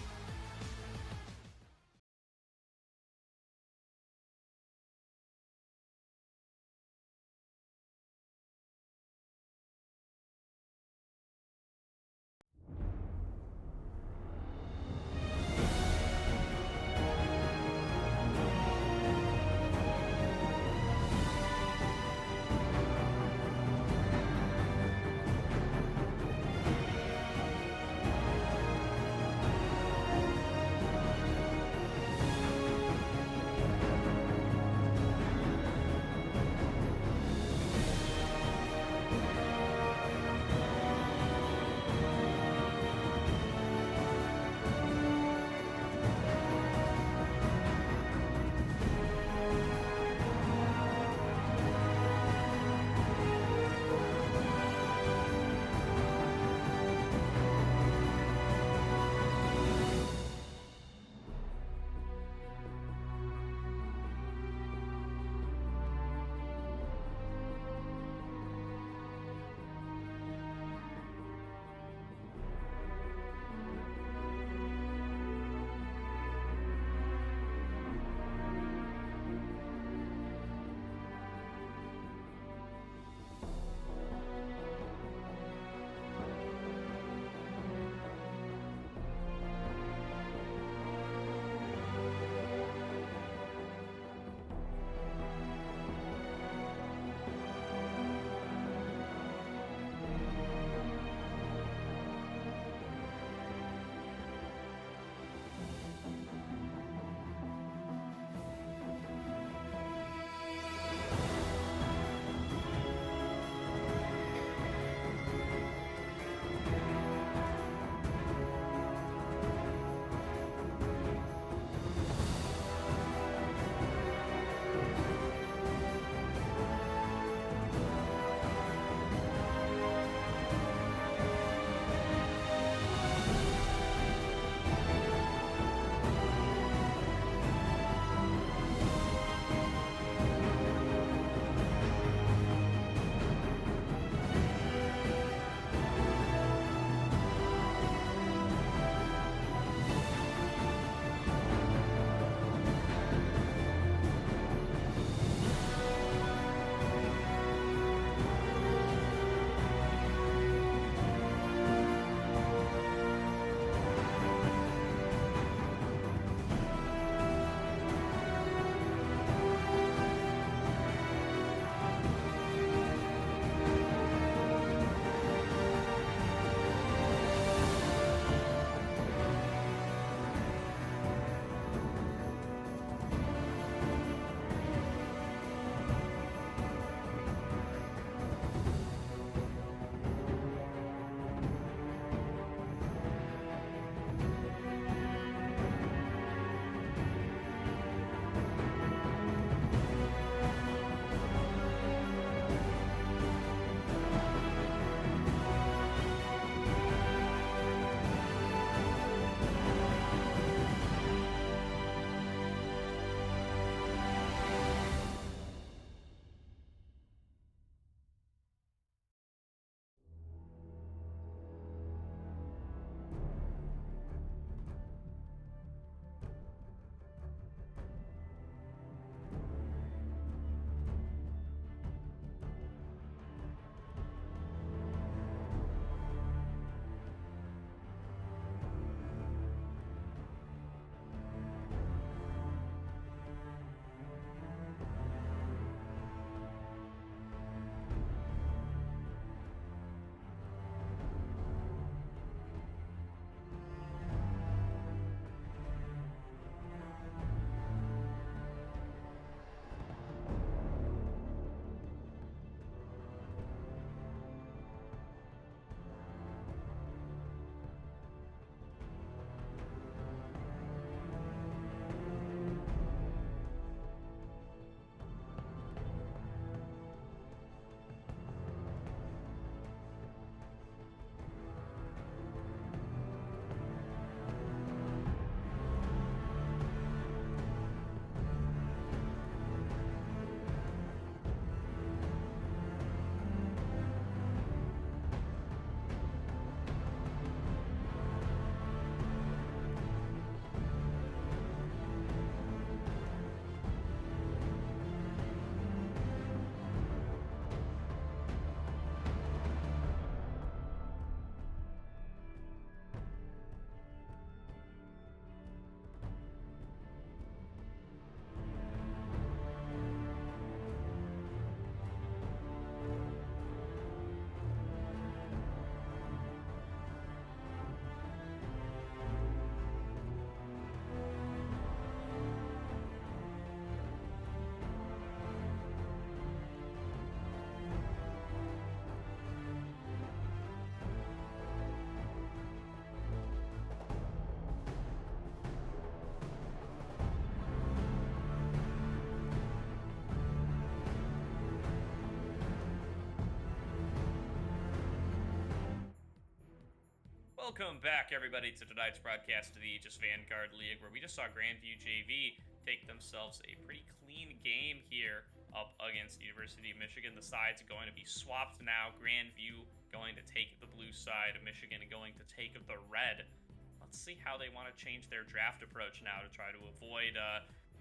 Welcome back, everybody, to tonight's broadcast of the Aegis Vanguard League, where we just saw Grandview JV take themselves a pretty clean game here up against the University of Michigan. The sides are going to be swapped now. Grandview going to take the blue side of Michigan and going to take the red. Let's see how they want to change their draft approach now to try to avoid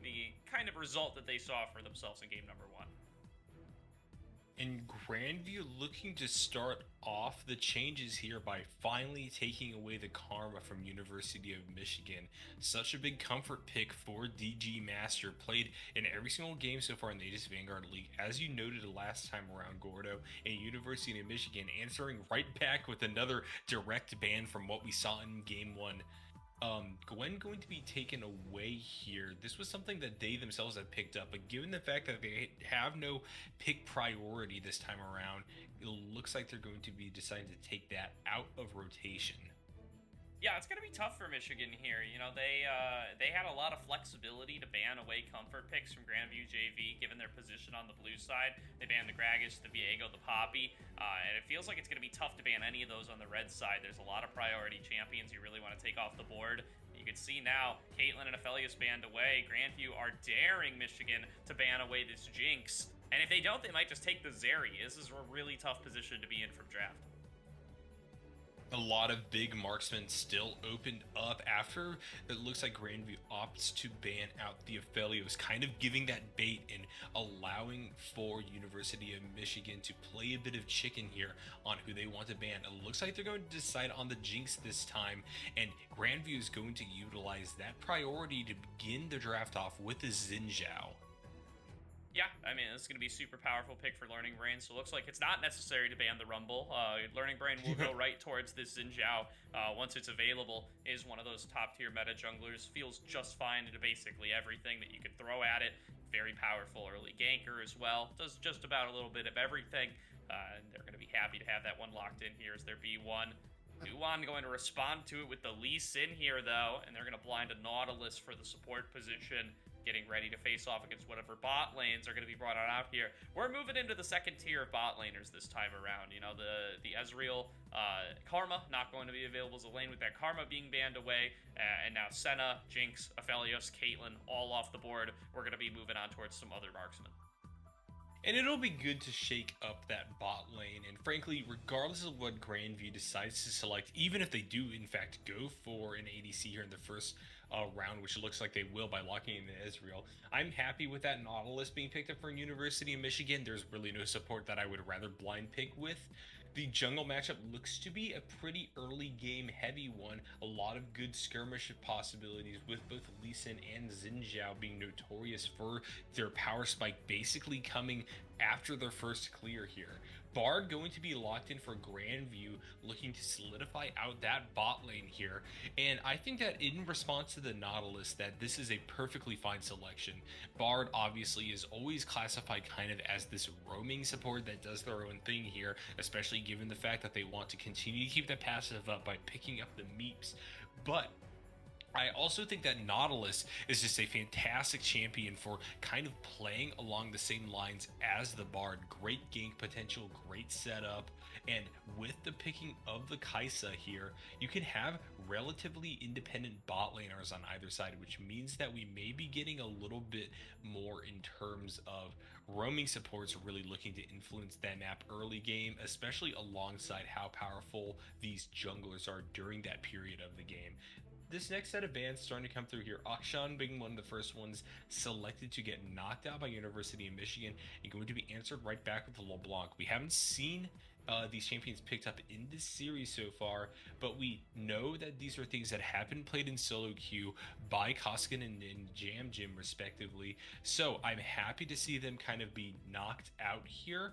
the kind of result that they saw for themselves in game number 1. And Grandview looking to start off the changes here by finally taking away the karma from University of Michigan. Such a big comfort pick for DG Master, played in every single game so far in the Aegis Vanguard League. As you noted last time around, Gordo, and University of Michigan answering right back with another direct ban from what we saw in game 1. Gwen going to be taken away here. This was something that they themselves had picked up, but given the fact that they have no pick priority this time around, it looks like they're going to be deciding to take that out of rotation. Yeah, it's going to be tough for Michigan here. You know, they had a lot of flexibility to ban away comfort picks from Grandview JV, given their position on the blue side. They banned the Gragas, the Viego, the Poppy, and it feels like it's going to be tough to ban any of those on the red side. There's a lot of priority champions you really want to take off the board. You can see now, Caitlyn and Aphelios banned away. Grandview are daring Michigan to ban away this Jinx, and if they don't, they might just take the Zeri. This is a really tough position to be in from draft. A lot of big marksmen still opened up after it looks like Grandview opts to ban out the Aphelios, kind of giving that bait and allowing for University of Michigan to play a bit of chicken here on who they want to ban. It looks like they're going to decide on the Jinx this time, and Grandview is going to utilize that priority to begin the draft off with the Xin Zhao. Yeah, I mean, this is going to be a super powerful pick for Learning Brain, so it looks like it's not necessary to ban the Rumble. Learning Brain will go right towards this Xin Zhao once it's available. Is one of those top-tier meta junglers, feels just fine into basically everything that you could throw at it. Very powerful early ganker as well. Does just about a little bit of everything, and they're going to be happy to have that one locked in here as their B1. Duan going to respond to it with the Lee Sin here, though, and they're going to blind a Nautilus for the support position, getting ready to face off against whatever bot lanes are going to be brought out here. We're moving into the second tier of bot laners this time around. You know, the Ezreal Karma not going to be available as a lane with that Karma being banned away, and now Senna, Jinx, Aphelios, Caitlyn all off the board. We're going to be moving on towards some other marksmen. And it'll be good to shake up that bot lane, and frankly, regardless of what Grandview decides to select, even if they do in fact go for an ADC here in the first round, which it looks like they will by locking in the Ezreal, I'm happy with that Nautilus being picked up for University of Michigan. There's really no support that I would rather blind pick with. The jungle matchup looks to be a pretty early game heavy one. A lot of good skirmish possibilities with both Lee Sin and Xin Zhao being notorious for their power spike basically coming after their first clear here. Bard going to be locked in for Grandview, looking to solidify out that bot lane here. And I think that in response to the Nautilus, that this is a perfectly fine selection. Bard obviously is always classified kind of as this roaming support that does their own thing here, especially given the fact that they want to continue to keep the passive up by picking up the meeps. But I also think that Nautilus is just a fantastic champion for kind of playing along the same lines as the Bard. Great gank potential, great setup, and with the picking of the Kai'Sa here, you can have relatively independent bot laners on either side, which means that we may be getting a little bit more in terms of roaming supports really looking to influence that map early game, especially alongside how powerful these junglers are during that period of the game. This next set of bans starting to come through here. Akshan being one of the first ones selected to get knocked out by University of Michigan and going to be answered right back with the LeBlanc. We haven't seen these champions picked up in this series so far, but we know that these are things that have been played in solo queue by Koskin and Jam Jim respectively. So I'm happy to see them kind of be knocked out here.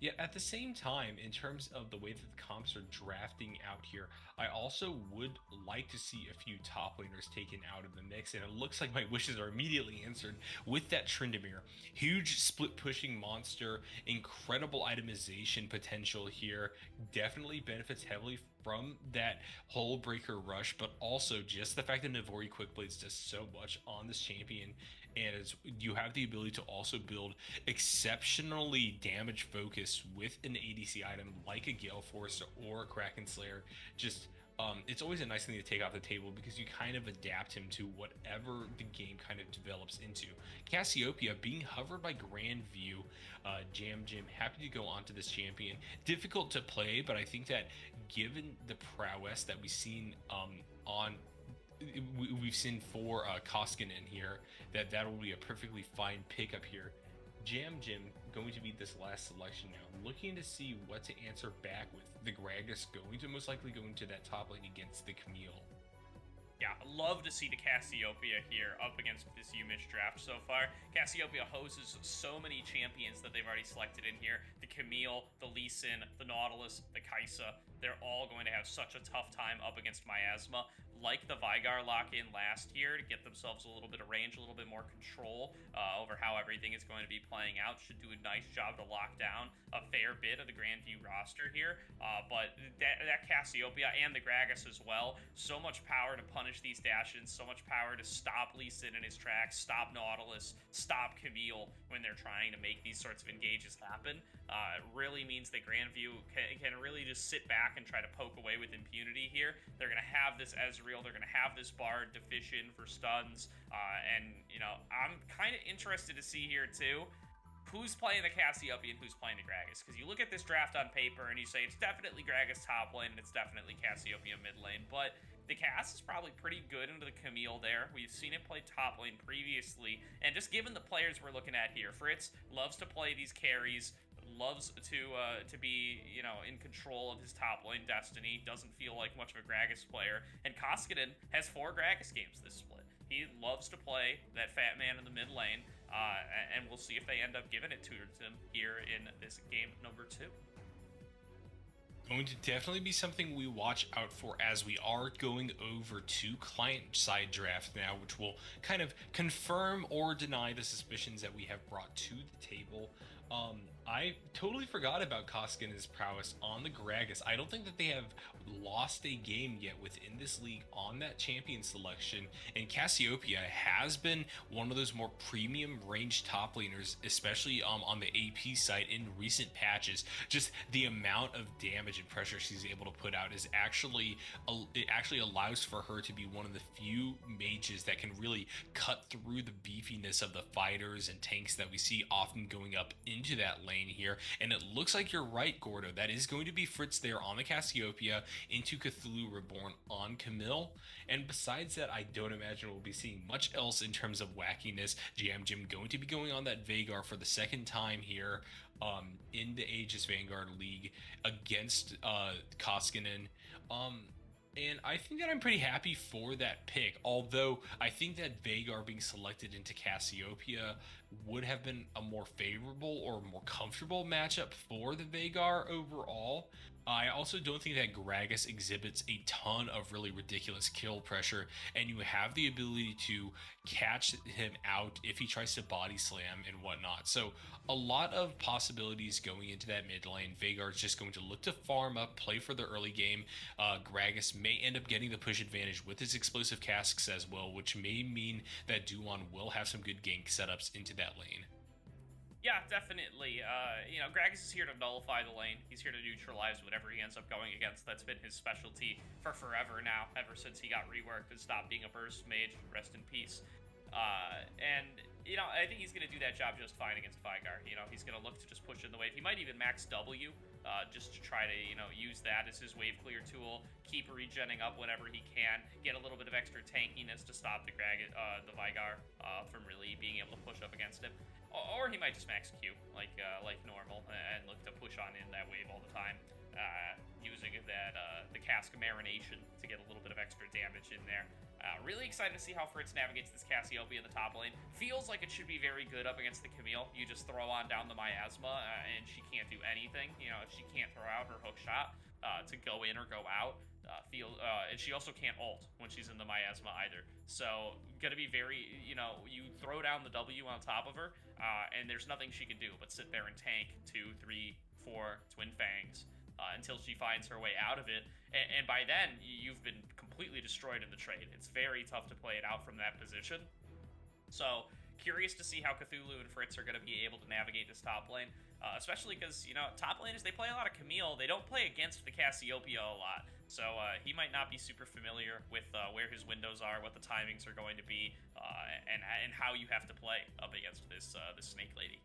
Yet at the same time, in terms of the way that the comps are drafting out here, I also would like to see a few top laners taken out of the mix, and it looks like my wishes are immediately answered with that Tryndamere. Huge split pushing monster, incredible itemization potential here, definitely benefits heavily from that whole breaker rush, but also just the fact that Navori Quickblades does so much on this champion, and you have the ability to also build exceptionally damage focus with an ADC item like a Gale Force or a Kraken Slayer. Just it's always a nice thing to take off the table because you kind of adapt him to whatever the game kind of develops into. Cassiopeia being hovered by Grandview, Jam Jim happy to go onto this champion. Difficult to play, but I think that given the prowess that we've seen we've seen for Koskinen here, that will be a perfectly fine pickup here. Jam Jim going to be this last selection now, looking to see what to answer back with. The Gragas going to most likely go into that top lane against the Camille. Yeah, love to see the Cassiopeia here up against this Yumish draft so far. Cassiopeia hoses so many champions that they've already selected in here. The Camille, the Lee Sin, the Nautilus, the Kaisa. They're all going to have such a tough time up against Miasma. Like the Vanguard lock-in last year to get themselves a little bit of range, a little bit more control over how everything is going to be playing out. Should do a nice job to lock down a fair bit of the Grandview roster here. But that Cassiopeia and the Gragas as well, so much power to punish these dash-ins, so much power to stop Lee Sin in his tracks, stop Nautilus, stop Camille when they're trying to make these sorts of engages happen. It really means that Grandview can really just sit back and try to poke away with impunity here. They're going to have this Ezreal, they're going to have this Bard deficient for stuns, and, you know, I'm kind of interested to see here, too, who's playing the Cassiopeia and who's playing the Gragas. Because you look at this draft on paper and you say it's definitely Gragas top lane and it's definitely Cassiopeia mid lane, but the Cass is probably pretty good into the Camille there. We've seen it play top lane previously, and just given the players we're looking at here, Fritz loves to play these carries, loves to be, you know, in control of his top lane destiny, doesn't feel like much of a Gragas player, and Koskinen has 4 Gragas games this split. He loves to play that fat man in the mid lane, and we'll see if they end up giving it to him here in this game number 2. Going to definitely be something we watch out for as we are going over to client side draft now, which will kind of confirm or deny the suspicions that we have brought to the table. I totally forgot about Koskinen's prowess on the Gragas. I don't think that they have lost a game yet within this league on that champion selection, and Cassiopeia has been one of those more premium range top laners, especially on the AP side in recent patches. Just the amount of damage and pressure she's able to put out is it actually allows for her to be one of the few mages that can really cut through the beefiness of the fighters and tanks that we see often going up into that lane here. And it looks like you're right, Gordo. That is going to be Fritz there on the Cassiopeia, into Cthulhu Reborn on Camille. And besides that, I don't imagine we'll be seeing much else in terms of wackiness. Jam Jim going to be going on that Veigar for the second time here in the Aegis Vanguard League against Koskinen. And I think that I'm pretty happy for that pick, although I think that Veigar being selected into Cassiopeia would have been a more favorable or more comfortable matchup for the Veigar overall. I also don't think that Gragas exhibits a ton of really ridiculous kill pressure, and you have the ability to catch him out if he tries to body slam and whatnot. So a lot of possibilities going into that mid lane. Veigar is just going to look to farm up, play for the early game. Gragas may end up getting the push advantage with his explosive casks as well, which may mean that Duan will have some good gank setups into that lane. Yeah, definitely. You know, Gragas is here to nullify the lane. He's here to neutralize whatever he ends up going against. That's been his specialty for forever now, ever since he got reworked and stopped being a burst mage. Rest in peace. And, you know, I think he's going to do that job just fine against Vanguard. You know, he's going to look to just push in the wave. He might even max W just to try to, you know, use that as his wave clear tool, keep regenning up whenever he can, get a little bit of extra tankiness to stop the Vanguard from really being able to push up against him. Or he might just max Q like normal and look to push on in that wave all the time, using that the Cask Marination to get a little bit of extra damage in there. Really excited to see how Fritz navigates this Cassiopeia in the top lane. Feels like it should be very good up against the Camille. You just throw on down the Miasma, and she can't do anything. You know, if she can't throw out her hook shot to go in or go out. And she also can't ult when she's in the Miasma either. So, gonna be very, you know, you throw down the W on top of her, and there's nothing she can do but sit there and tank 2, 3, 4 Twin Fangs until she finds her way out of it. And by then, you've been completely destroyed in the trade. It's very tough to play it out from that position. So, curious to see how Cthulhu and Fritz are going to be able to navigate this top lane. especially because, you know, top laners, they play a lot of Camille. They don't play against the Cassiopeia a lot. So he might not be super familiar with where his windows are, what the timings are going to be, and how you have to play up against this Snake Lady.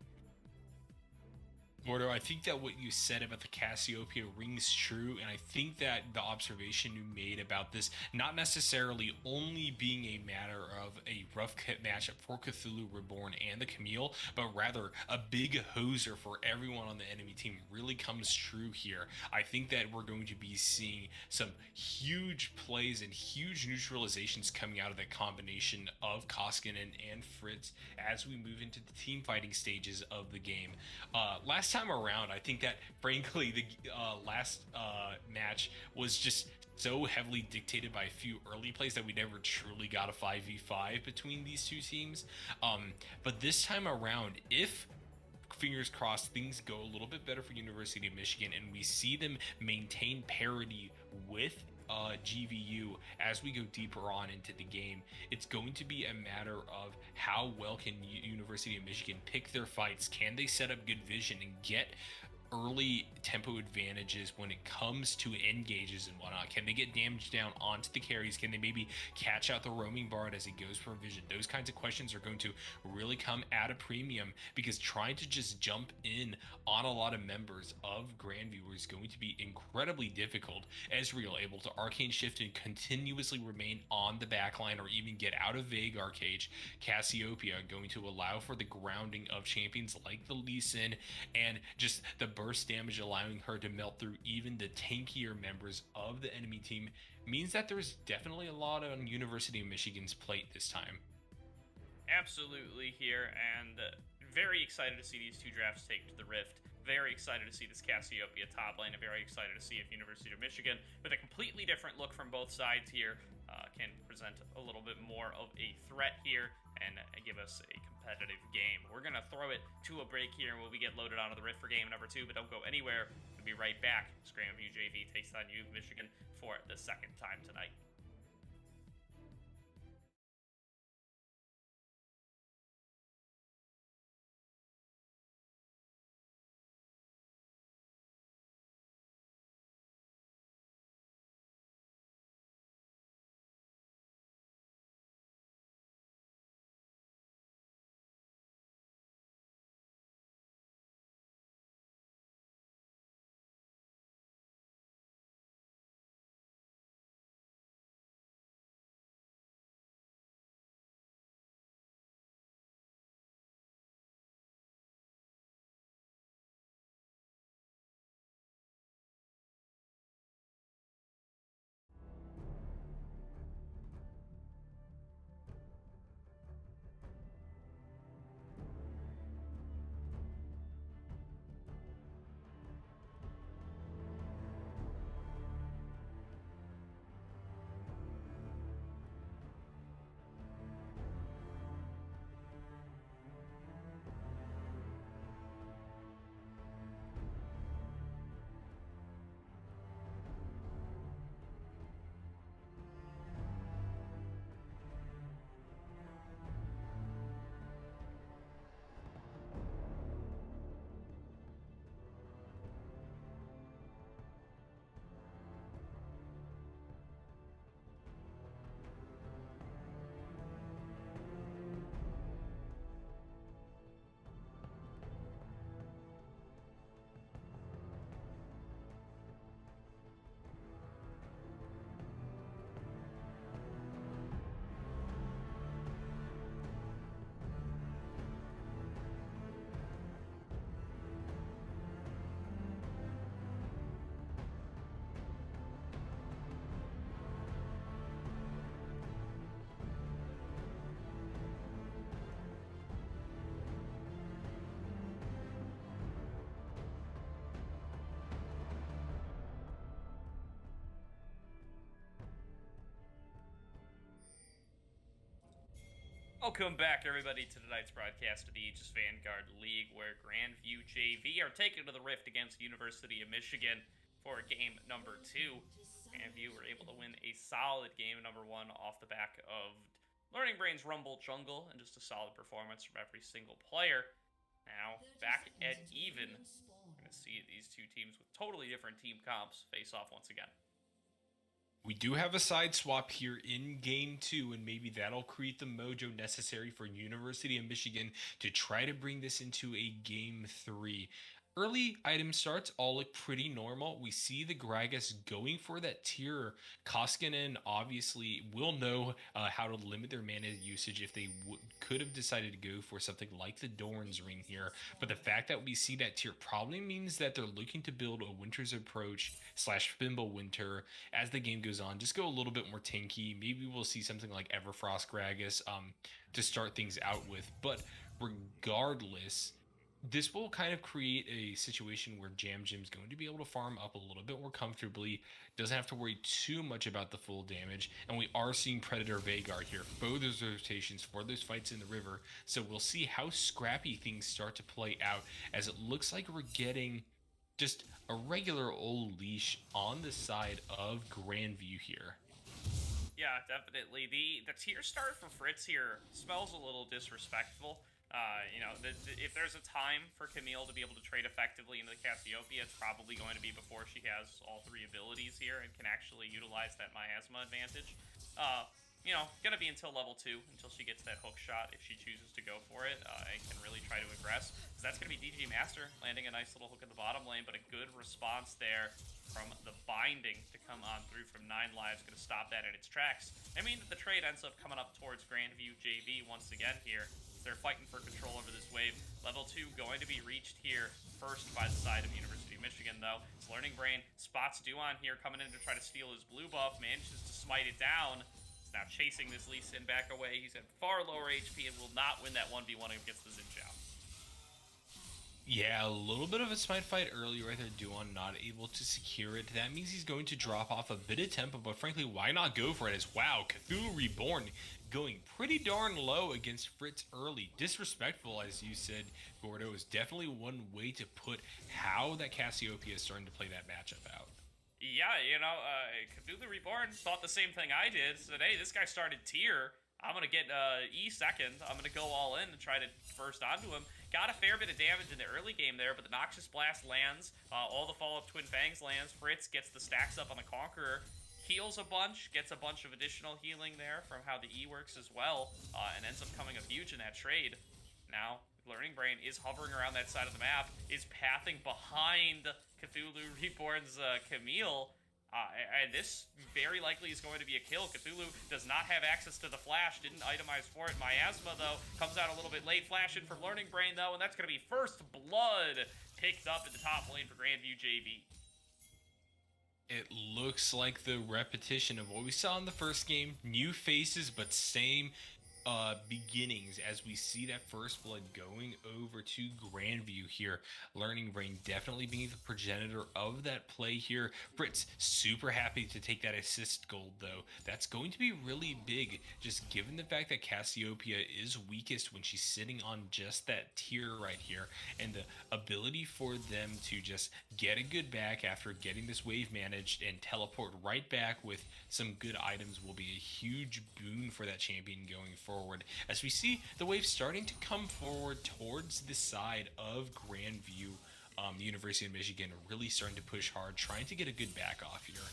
Gordo, I think that what you said about the Cassiopeia rings true, and I think that the observation you made about this not necessarily only being a matter of a rough cut matchup for Cthulhu Reborn and the Camille, but rather a big hoser for everyone on the enemy team really comes true here. I think that we're going to be seeing some huge plays and huge neutralizations coming out of that combination of Koskinen and Fritz as we move into the team fighting stages of the game. Last time around, I think that frankly the last match was just so heavily dictated by a few early plays that we never truly got a 5v5 between these two teams. But this time around, if fingers crossed things go a little bit better for University of Michigan and we see them maintain parity with GVU as we go deeper on into the game, it's going to be a matter of how well can University of Michigan pick their fights. Can they set up good vision and get early tempo advantages when it comes to engages and whatnot? Can they get damage down onto the carries? Can they maybe catch out the roaming bard as he goes for vision? Those kinds of questions are going to really come at a premium, because trying to just jump in on a lot of members of Grandview is going to be incredibly difficult. Ezreal able to arcane shift and continuously remain on the backline or even get out of Vanguard cage. Cassiopeia going to allow for the grounding of champions like the Lee Sin and just the burst damage, allowing her to melt through even the tankier members of the enemy team, means that there's definitely a lot on University of Michigan's plate this time. Absolutely here, and very excited to see these two drafts take to the Rift. Very excited to see this Cassiopeia top lane, and very excited to see if University of Michigan, with a completely different look from both sides here, can present a little bit more of a threat here and give us a competitive game. We're going to throw it to a break here when we get loaded onto the Rift for game number 2, but don't go anywhere. We'll be right back. Grandview JV takes on U of Michigan for the second time tonight. Welcome back, everybody, to tonight's broadcast of the Aegis Vanguard League, where Grandview JV are taking to the Rift against University of Michigan for game number 2. Grandview were able to win a solid game number 1 off the back of Learning Brain's Rumble Jungle and just a solid performance from every single player. Now, back at even, we're going to see these two teams with totally different team comps face off once again. We do have a side swap here in game 2, and maybe that'll create the mojo necessary for University of Michigan to try to bring this into a game 3. Early item starts all look pretty normal. We see the Gragas going for that tier. Koskinen obviously will know how to limit their mana usage if they could have decided to go for something like the Doran's Ring here. But the fact that we see that tier probably means that they're looking to build a Winter's Approach / Fimble Winter as the game goes on. Just go a little bit more tanky. Maybe we'll see something like Everfrost Gragas to start things out with. But regardless, this will kind of create a situation where Jam Jim's going to be able to farm up a little bit more comfortably, doesn't have to worry too much about the full damage, and we are seeing Predator Vanguard here, both those rotations for those fights in the river, so we'll see how scrappy things start to play out, as it looks like we're getting just a regular old leash on the side of Grandview here. Yeah, definitely. The tier start for Fritz here smells a little disrespectful. You know, if there's a time for Camille to be able to trade effectively into the Cassiopeia, it's probably going to be before she has all 3 abilities here and can actually utilize that miasma advantage. You know, gonna be until level 2, until she gets that hook shot if she chooses to go for it, and can really try to aggress. So that's gonna be DG Master landing a nice little hook in the bottom lane, but a good response there from the binding to come on through from 9 lives, gonna stop that in its tracks. I mean, the trade ends up coming up towards Grandview JV once again here. They're fighting for control over this wave. Level 2 going to be reached here first by the side of University of Michigan, though. It's Learning Brain spots Duan here coming in to try to steal his blue buff, manages to smite it down. He's now chasing this Lee Sin back away. He's at far lower HP and will not win that 1v1 against the Xin Zhao. Yeah, a little bit of a smite fight early right there. Duan not able to secure it. That means he's going to drop off a bit of tempo, but frankly, why not go for it? As wow, Cthulhu Reborn going pretty darn low against Fritz early. Disrespectful, as you said, Gordo, is definitely one way to put how that Cassiopeia is starting to play that matchup out. Yeah, you know, Cthulhu Reborn thought the same thing I did. Said, hey, this guy started tier. I'm going to get E second. I'm going to go all in and try to burst onto him. Got a fair bit of damage in the early game there, but the Noxious Blast lands. All the follow-up Twin Fangs lands. Fritz gets the stacks up on the Conqueror. Heals a bunch, gets a bunch of additional healing there from how the E works as well, and ends up coming up huge in that trade. Now, Learning Brain is hovering around that side of the map, is pathing behind Cthulhu Reborn's Camille, and this very likely is going to be a kill. Cthulhu does not have access to the flash, didn't itemize for it. Miasma, though, comes out a little bit late. Flash in from Learning Brain, though, and that's going to be first blood picked up in the top lane for Grandview JV. It looks like the repetition of what we saw in the first game. New faces, but same beginnings as we see that first blood going over to Grandview here. Learning Brain definitely being the progenitor of that play here. Fritz super happy to take that assist gold, though. That's going to be really big, just given the fact that Cassiopeia is weakest when she's sitting on just that tier right here, and the ability for them to just get a good back after getting this wave managed and teleport right back with some good items will be a huge boon for that champion going forward. As we see the wave starting to come forward towards the side of Grandview, the University of Michigan really starting to push hard, trying to get a good back off here.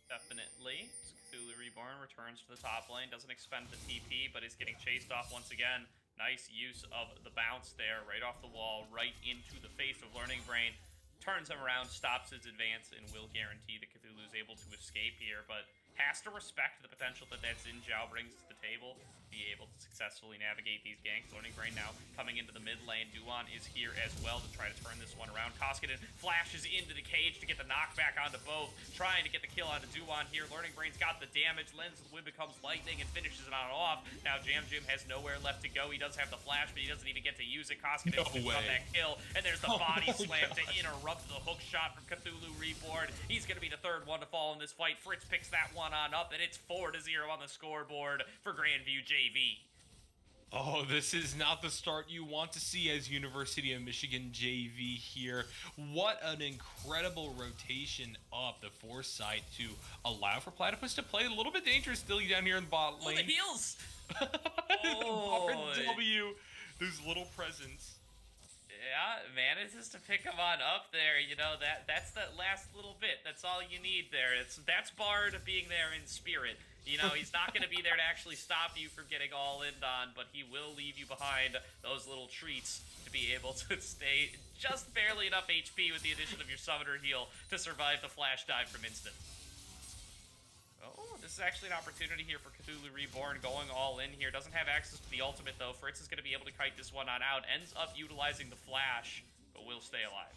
Definitely. Cthulhu Reborn returns to the top lane, doesn't expend the TP, but is getting chased off once again. Nice use of the bounce there, right off the wall, right into the face of Learning Brain. Turns him around, stops his advance, and will guarantee that Cthulhu is able to escape here, but has to respect the potential that Xin Zhao brings to the table, be able to successfully navigate these ganks. Learning Brain now coming into the mid lane. Duan is here as well to try to turn this one around. Koskinen flashes into the cage to get the knockback onto both, trying to get the kill onto Duan here. Learning Brain's got the damage. Lens of the Wind becomes lightning and finishes it on off. Now Jam Jim has nowhere left to go. He does have the flash, but he doesn't even get to use it. Koskinen picks up that kill, and there's the body slam to interrupt the hook shot from Cthulhu Reborn. He's going to be the third one to fall in this fight. Fritz picks that one on up, and it's 4-0 on the scoreboard for Grandview JV. Oh, this is not the start you want to see as University of Michigan JV here. What an incredible rotation up the foresight to allow for Platypus to play a little bit dangerous still down here in the bot lane. Oh, the heals! W Those little presents. Yeah, manages to pick him on up there. You know, that's that last little bit. That's all you need there. That's Bard being there in spirit. You know, he's not going to be there to actually stop you from getting all in on, but he will leave you behind those little treats to be able to stay just barely enough HP with the addition of your summoner heal to survive the flash dive from instant. Oh, this is actually an opportunity here for Cthulhu Reborn going all in here. Doesn't have access to the ultimate, though. Fritz is going to be able to kite this one on out. Ends up utilizing the flash, but will stay alive.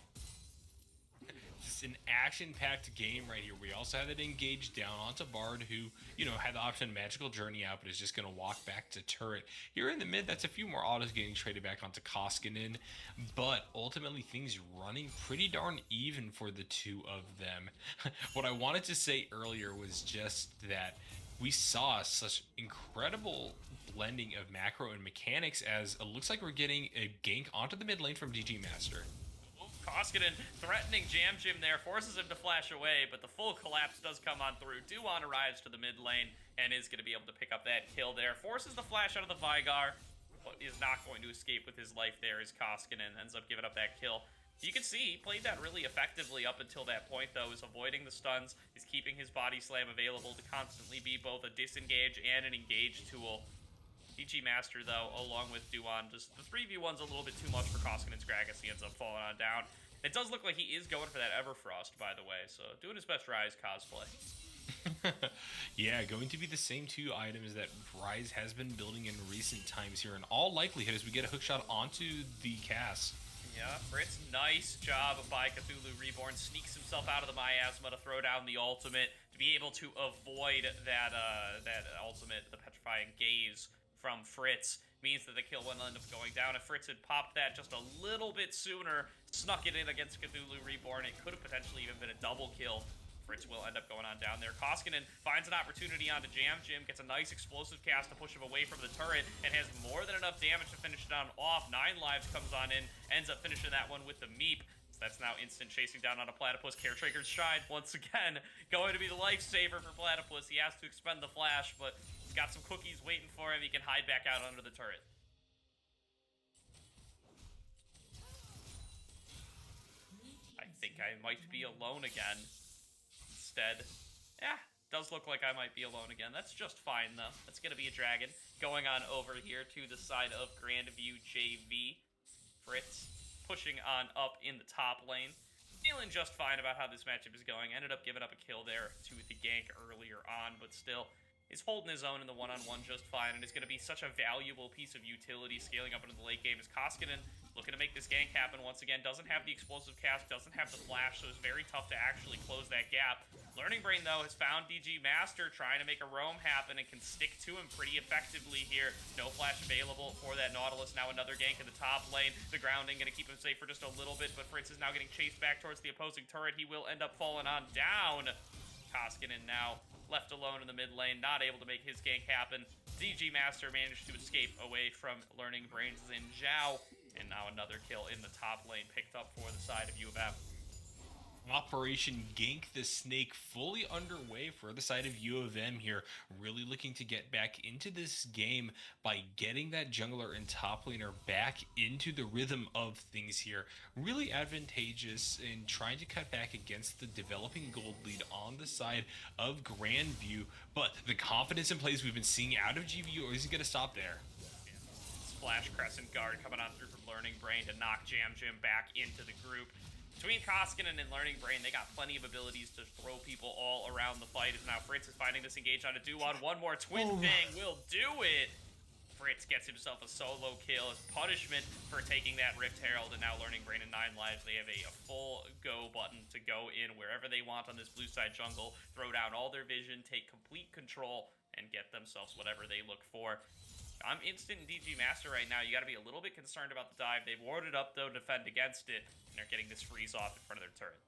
It's an action-packed game right here. We also have it engaged down onto Bard, who, you know, had the option Magical Journey out, but is just going to walk back to turret. Here in the mid, that's a few more autos getting traded back onto Koskinen, but ultimately things running pretty darn even for the two of them. What I wanted to say earlier was just that we saw such incredible blending of macro and mechanics, as it looks like we're getting a gank onto the mid lane from DG Master. Koskinen threatening Jam Jim there, forces him to flash away, but the full collapse does come on through. Duan arrives to the mid lane and is going to be able to pick up that kill there. Forces the flash out of the Vanguard, but is not going to escape with his life there as Koskinen ends up giving up that kill. You can see he played that really effectively up until that point, though. Is avoiding the stuns, is keeping his body slam available to constantly be both a disengage and an engage tool. DG Master, though, along with Duan, just the 3v1's a little bit too much for Koskinen's Gragas. He ends up falling on down. It does look like he is going for that Everfrost, by the way, so doing his best Rise cosplay. Yeah, going to be the same two items that Rise has been building in recent times here. In all likelihood, as we get a hookshot onto the cast. Yeah, Fritz, nice job by Cthulhu Reborn. Sneaks himself out of the miasma to throw down the ultimate to be able to avoid that ultimate, the Petrifying Gaze from Fritz. Means that the kill will end up going down. If Fritz had popped that just a little bit sooner, snuck it in against Cthulhu Reborn, it could have potentially even been a double kill. Fritz will end up going on down there. Koskinen finds an opportunity onto Jam Jim, gets a nice explosive cast to push him away from the turret, and has more than enough damage to finish it on off. 9 lives comes on in, ends up finishing that one with the Meep. So that's now instant chasing down on a Platypus. Caretaker's Shine, once again, going to be the lifesaver for Platypus. He has to expend the flash, but he's got some cookies waiting for him. He can hide back out under the turret. I think I might be alone again. Instead, yeah, does look like I might be alone again. That's just fine, though. That's going to be a dragon. Going on over here to the side of Grandview JV. Fritz pushing on up in the top lane. Feeling just fine about how this matchup is going. Ended up giving up a kill there to the gank earlier on, but still is holding his own in the one-on-one just fine, and is going to be such a valuable piece of utility scaling up into the late game. As Koskinen looking to make this gank happen once again. Doesn't have the explosive cast, doesn't have the flash, so it's very tough to actually close that gap. Learning Brain, though, has found DG Master trying to make a roam happen and can stick to him pretty effectively here. No flash available for that Nautilus. Now another gank in the top lane. The grounding going to keep him safe for just a little bit, but Fritz is now getting chased back towards the opposing turret. He will end up falling on down. Koskinen now left alone in the mid lane, not able to make his gank happen. DG Master managed to escape away from Learning Brains in Zhao, and now another kill in the top lane picked up for the side of U of M. Operation Gank the Snake fully underway for the side of U of M here. Really looking to get back into this game by getting that jungler and top laner back into the rhythm of things here. Really advantageous in trying to cut back against the developing gold lead on the side of Grandview. But the confidence in plays we've been seeing out of GVU isn't going to stop there. Splash Crescent Guard coming on through from Learning Brain to knock Jam Jim back into the group. Between Koskinen and Learning Brain, they got plenty of abilities to throw people all around the fight. As now Fritz is finding this engage on a Duan. One more Twin Fang will do it. Fritz gets himself a solo kill as punishment for taking that Rift Herald. And now Learning Brain and 9 lives, they have a full go button to go in wherever they want on this blue side jungle. Throw down all their vision, take complete control, and get themselves whatever they look for. I'm instant in DG Master right now. You got to be a little bit concerned about the dive. They've warded up, though, to defend against it, and they're getting this freeze off in front of their turret.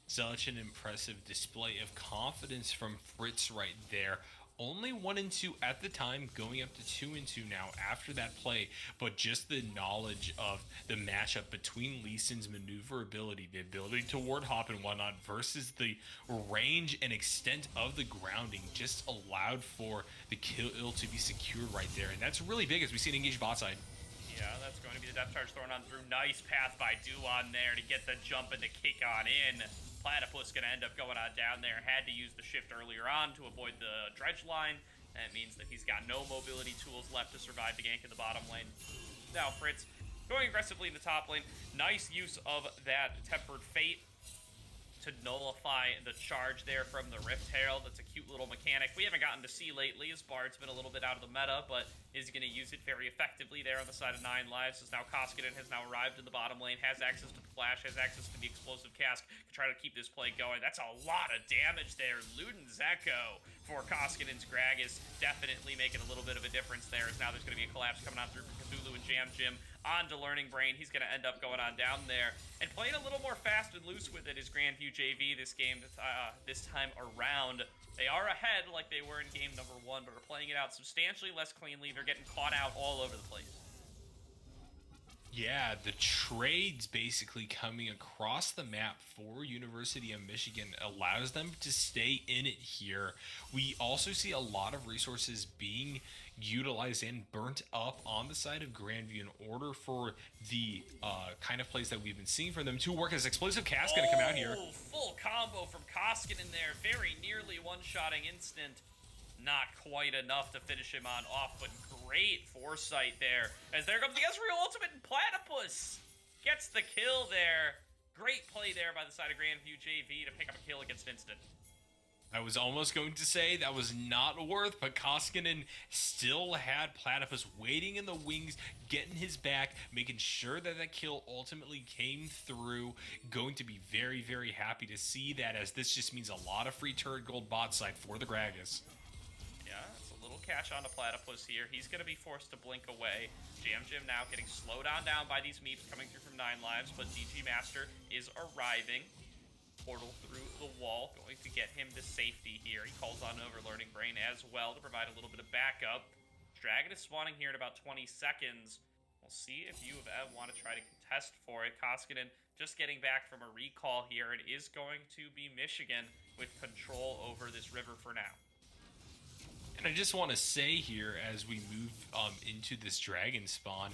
Such an impressive display of confidence from Fritz right there. only 1-2 at the time, going up to 2-2 now after that play. But just the knowledge of the matchup between Lee Sin's maneuverability, the ability to ward hop and whatnot, versus the range and extent of the grounding, just allowed for the kill to be secured right there. And that's really big as we see an engaged bot side. Yeah, that's going to be the depth charge thrown on through. Nice path by Duon there to get the jump and the kick on in. Platypus going to end up going on down there. Had to use the shift earlier on to avoid the dredge line. That means that he's got no mobility tools left to survive the gank in the bottom lane. Now Fritz going aggressively in the top lane. Nice use of that Tempered Fate to nullify the charge there from the Rift Herald. That's a cute little mechanic we haven't gotten to see lately, as Bard's been a little bit out of the meta, but is going to use it very effectively there on the side of 9 lives, as now Koskinen has now arrived in the bottom lane, has access to the flash, has access to the explosive cask, can try to keep this play going. That's a lot of damage there. Luden's Echo for Koskinen's Gragas, definitely making a little bit of a difference there, as now there's going to be a collapse coming on through for Cthulhu and Jam Jim onto Learning Brain. He's going to end up going on down there, and playing a little more fast and loose with it is Grandview JV this game, this time around. They are ahead like they were in game number 1, but are playing it out substantially less cleanly. They're getting caught out all over the place. Yeah, the trades basically coming across the map for University of Michigan allows them to stay in it here. We also see a lot of resources being utilized and burnt up on the side of Grandview in order for the kind of plays that we've been seeing from them to work. As explosive cast going to come out here. Full combo from Koskinen there, very nearly one-shotting instant. Not quite enough to finish him on off, but great foresight there. As there comes the Ezreal ultimate, and Platypus gets the kill there. Great play there by the side of Grandview JV to pick up a kill against Instant. I was almost going to say that was not worth, but Koskinen still had Platypus waiting in the wings, getting his back, making sure that that kill ultimately came through. Going to be very, very happy to see that, as this just means a lot of free turret gold bot side for the Gragas. Yeah, it's a little catch on the Platypus here. He's going to be forced to blink away. Jam Jim now getting slowed down by these meeps coming through from 9 lives, but DG Master is arriving. Portal through the wall, going to get him to safety here. He calls on over Learning Brain as well to provide a little bit of backup. Dragon is spawning here in about 20 seconds. We'll see if U of M want to try to contest for it. Koskinen just getting back from a recall here. It is going to be Michigan with control over this river for now. And I just want to say here, as we move into this dragon spawn,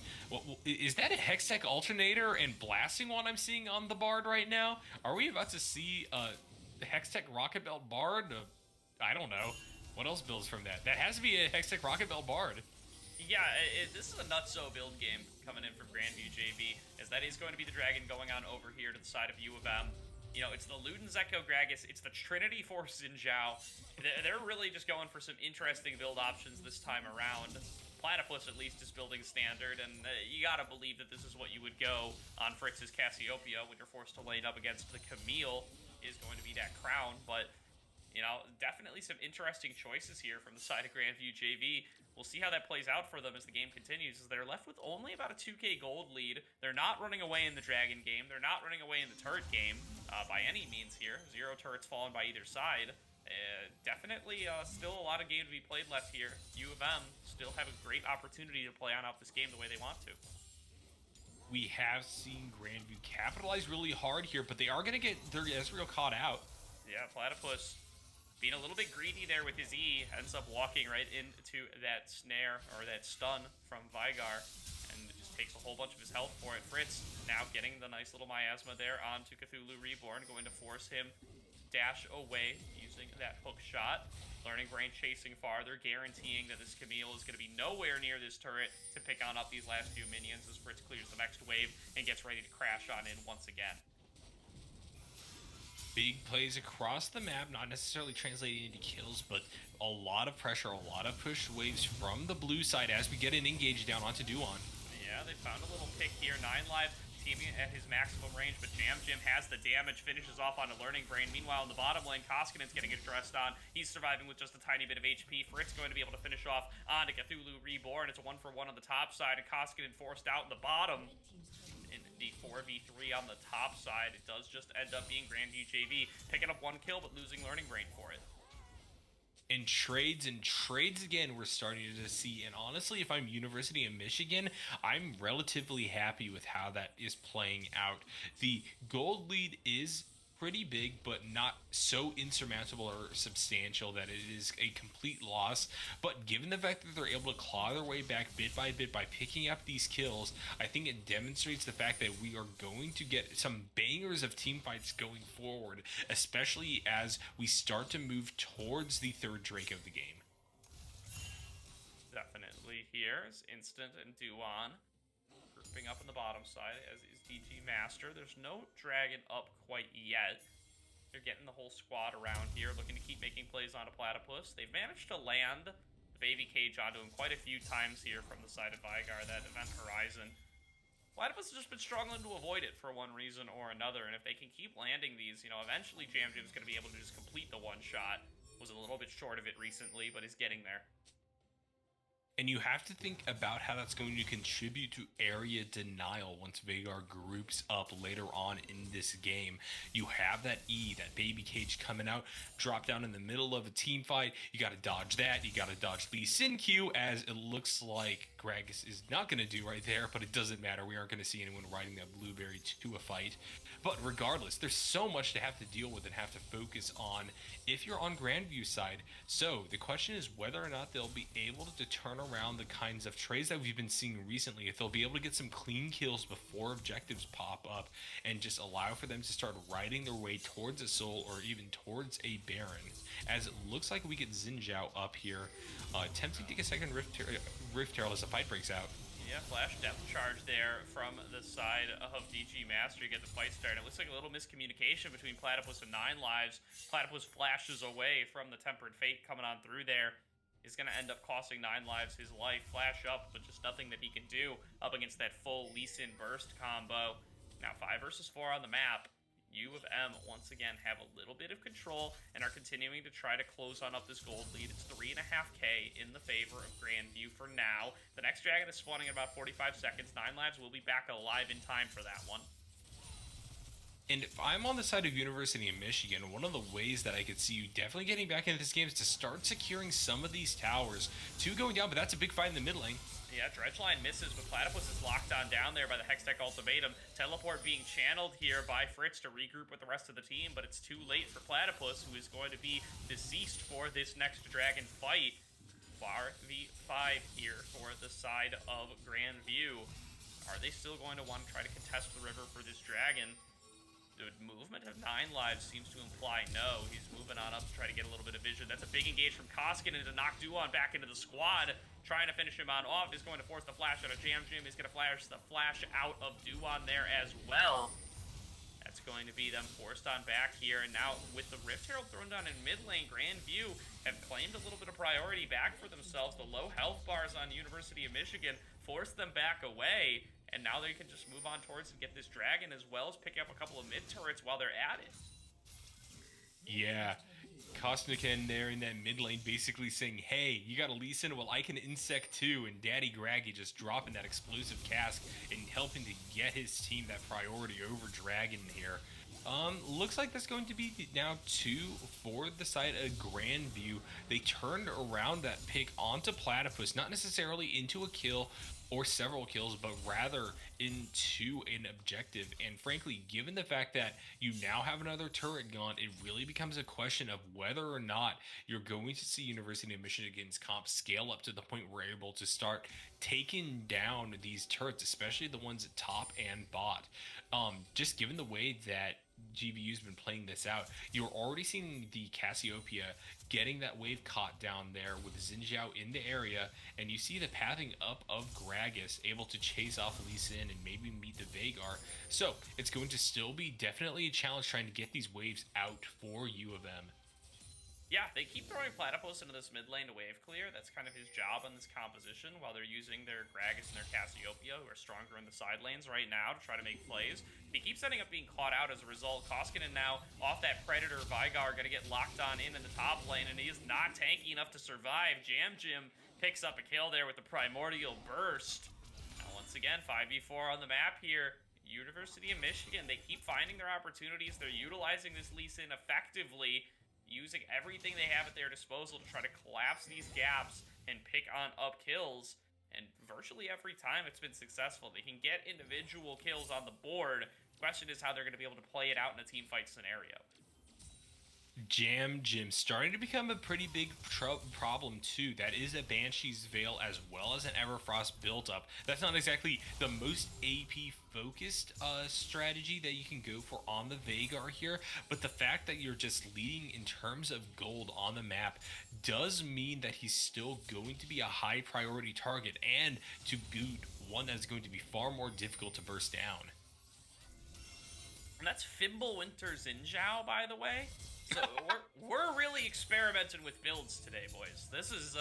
is that a Hextech alternator and blasting one I'm seeing on the Bard right now? Are we about to see the Hextech Rocket Belt Bard? I don't know. What else builds from that? That has to be a Hextech Rocket Belt Bard. Yeah, this is a nutso build game coming in from Grandview JV, as that is going to be the dragon going on over here to the side of U of M. You know, it's the Luden's Echo Gragas, it's the Trinity Force Xin Zhao. They're really just going for some interesting build options this time around. Platypus, at least, is building standard, and you gotta believe that this is what you would go on Fritz's Cassiopeia when you're forced to lane up against the Camille, is going to be that crown, but, you know, definitely some interesting choices here from the side of Grandview JV. We'll see how that plays out for them as the game continues, as they're left with only about a 2k gold lead. They're not running away in the Dragon game. They're not running away in the turret game by any means here. 0 turrets fallen by either side. Definitely still a lot of game to be played left here. U of M still have a great opportunity to play on out this game the way they want to. We have seen Grandview capitalize really hard here, but they are going to get their Ezreal caught out. Yeah, Platypus being a little bit greedy there with his E, ends up walking right into that snare, or that stun from Vanguard, and it just takes a whole bunch of his health for it. Fritz now getting the nice little miasma there onto Cthulhu Reborn, going to force him dash away using that hook shot. Learning Brain chasing farther, guaranteeing that this Camille is going to be nowhere near this turret to pick on up these last few minions as Fritz clears the next wave and gets ready to crash on in once again. Big plays across the map, not necessarily translating into kills, but a lot of pressure, a lot of push waves from the blue side as we get an engage down onto Duon. Yeah, they found a little pick here. 9 lives teaming at his maximum range, but Jam Jim has the damage, finishes off on a Learning Brain. Meanwhile, in the bottom lane, Koskinen's getting addressed on. He's surviving with just a tiny bit of HP. Fritz going to be able to finish off onto Cthulhu Reborn. It's a 1-for-1 on the top side, and Koskinen forced out in the bottom. In the 4v3 on the top side, it does just end up being Grandview JV picking up 1 kill, but losing Learning Brain for it. And trades again we're starting to see. And honestly, if I'm University of Michigan, I'm relatively happy with how that is playing out. The gold lead is pretty big, but not so insurmountable or substantial that it is a complete loss. But given the fact that they're able to claw their way back bit by picking up these kills, I think it demonstrates the fact that we are going to get some bangers of team fights going forward, especially as we start to move towards the third Drake of the game. Definitely here is Instant and Duan grouping up on the bottom side, as is DG Master. There's no dragon up quite yet. They're getting the whole squad around here, looking to keep making plays onto Platypus. They've managed to land the baby cage onto him quite a few times here from the side of Vanguard, that event horizon. Platypus has just been struggling to avoid it for one reason or another, and if they can keep landing these, you know, eventually Jam Jam's going to be able to just complete the one shot. Was a little bit short of it recently, but is getting there. And you have to think about how that's going to contribute to area denial once Vanguard groups up later on in this game. You have that E, that baby cage coming out, drop down in the middle of a team fight. You got to dodge that. You got to dodge Lee Sin Q, as it looks like Gragas is not going to do right there, but it doesn't matter. We aren't going to see anyone riding that blueberry to a fight. But regardless, there's so much to have to deal with and have to focus on if you're on Grandview side. So the question is whether or not they'll be able to turn around the kinds of trades that we've been seeing recently, if they'll be able to get some clean kills before objectives pop up and just allow for them to start riding their way towards a soul or even towards a Baron. As it looks like we get Xin Zhao up here, attempting to get a second Rift Herald as the fight breaks out. Yeah, flash depth charge there from the side of DG Master to get the fight started. It looks like a little miscommunication between Platypus and 9 Lives. Platypus flashes away from the Tempered Fate coming on through there. Is going to end up costing 9 Lives his life. Flash up, but just nothing that he can do up against that full Lee Sin burst combo. Now 5 versus 4 on the map. U of M once again have a little bit of control and are continuing to try to close on up this gold lead. It's 3.5k in the favor of Grandview for now. The next dragon is spawning in about 45 seconds. 9 Lives will be back alive in time for that one. And if I'm on the side of University of Michigan, one of the ways that I could see you definitely getting back into this game is to start securing some of these towers. 2 going down, but that's a big fight in the mid lane. Yeah, Dredgeline misses, but Platypus is locked on down there by the Hextech Ultimatum. Teleport being channeled here by Fritz to regroup with the rest of the team, but it's too late for Platypus, who is going to be deceased for this next dragon fight. 4v5 here for the side of Grandview. Are they still going to want to try to contest the river for this dragon? The movement of 9 Lives seems to imply no. He's moving on up to try to get a little bit of vision. That's a big engage from Koskinen to knock Duan back into the squad. Trying to finish him on off. Is going to force the flash out of Jam Jam. He's going to flash the flash out of Duan there as well. That's going to be them forced on back here. And now with the Rift Herald thrown down in mid lane, Grandview have claimed a little bit of priority back for themselves. The low health bars on University of Michigan forced them back away. And now they can just move on towards and get this dragon, as well as pick up a couple of mid turrets while they're at it. Yeah, Kosnikan there in that mid lane basically saying, hey, you got a Lee Sin, well, I can insect too. And Daddy Graggy just dropping that explosive cask and helping to get his team that priority over dragon here. Looks like that's going to be now 2 for the side of Grandview. They turned around that pick onto Platypus, not necessarily into a kill or several kills, but rather into an objective. And frankly, given the fact that you now have another turret gone, it really becomes a question of whether or not you're going to see University of Michigan's comp scale up to the point where we're able to start taking down these turrets, especially the ones at top and bot. Just given the way that GVU's been playing this out, you're already seeing the Cassiopeia getting that wave caught down there with Xin Zhao in the area, and you see the pathing up of Gragas able to chase off Lee Sin and maybe meet the Vagar. So it's going to still be definitely a challenge trying to get these waves out for U of M. Yeah, they keep throwing Platypus into this mid lane to wave clear. That's kind of his job on this composition, while they're using their Gragas and their Cassiopeia, who are stronger in the side lanes right now, to try to make plays. He keeps ending up being caught out as a result. Koskinen now off that Predator. Vigar going to get locked on in the top lane, and he is not tanky enough to survive. Jam Jim picks up a kill there with the Primordial Burst. Now, once again, 5v4 on the map here. University of Michigan, they keep finding their opportunities. They're utilizing this Lee Sin effectively. using everything they have at their disposal to try to collapse these gaps and pick on up kills. And virtually every time it's been successful. They can get individual kills on the board. Question is how they're going to be able to play it out in a team fight scenario. Jam Jim starting to become a pretty big problem too. That is a Banshee's Veil as well as an Everfrost built up. That's not exactly the most AP focused strategy that you can go for on the Vanguard here, but the fact that you're just leading in terms of gold on the map does mean that he's still going to be a high priority target, and to boot, one that's going to be far more difficult to burst down. And that's Fimbulwinter Zinjao, by the way. So we're really experimenting with builds today, boys. This is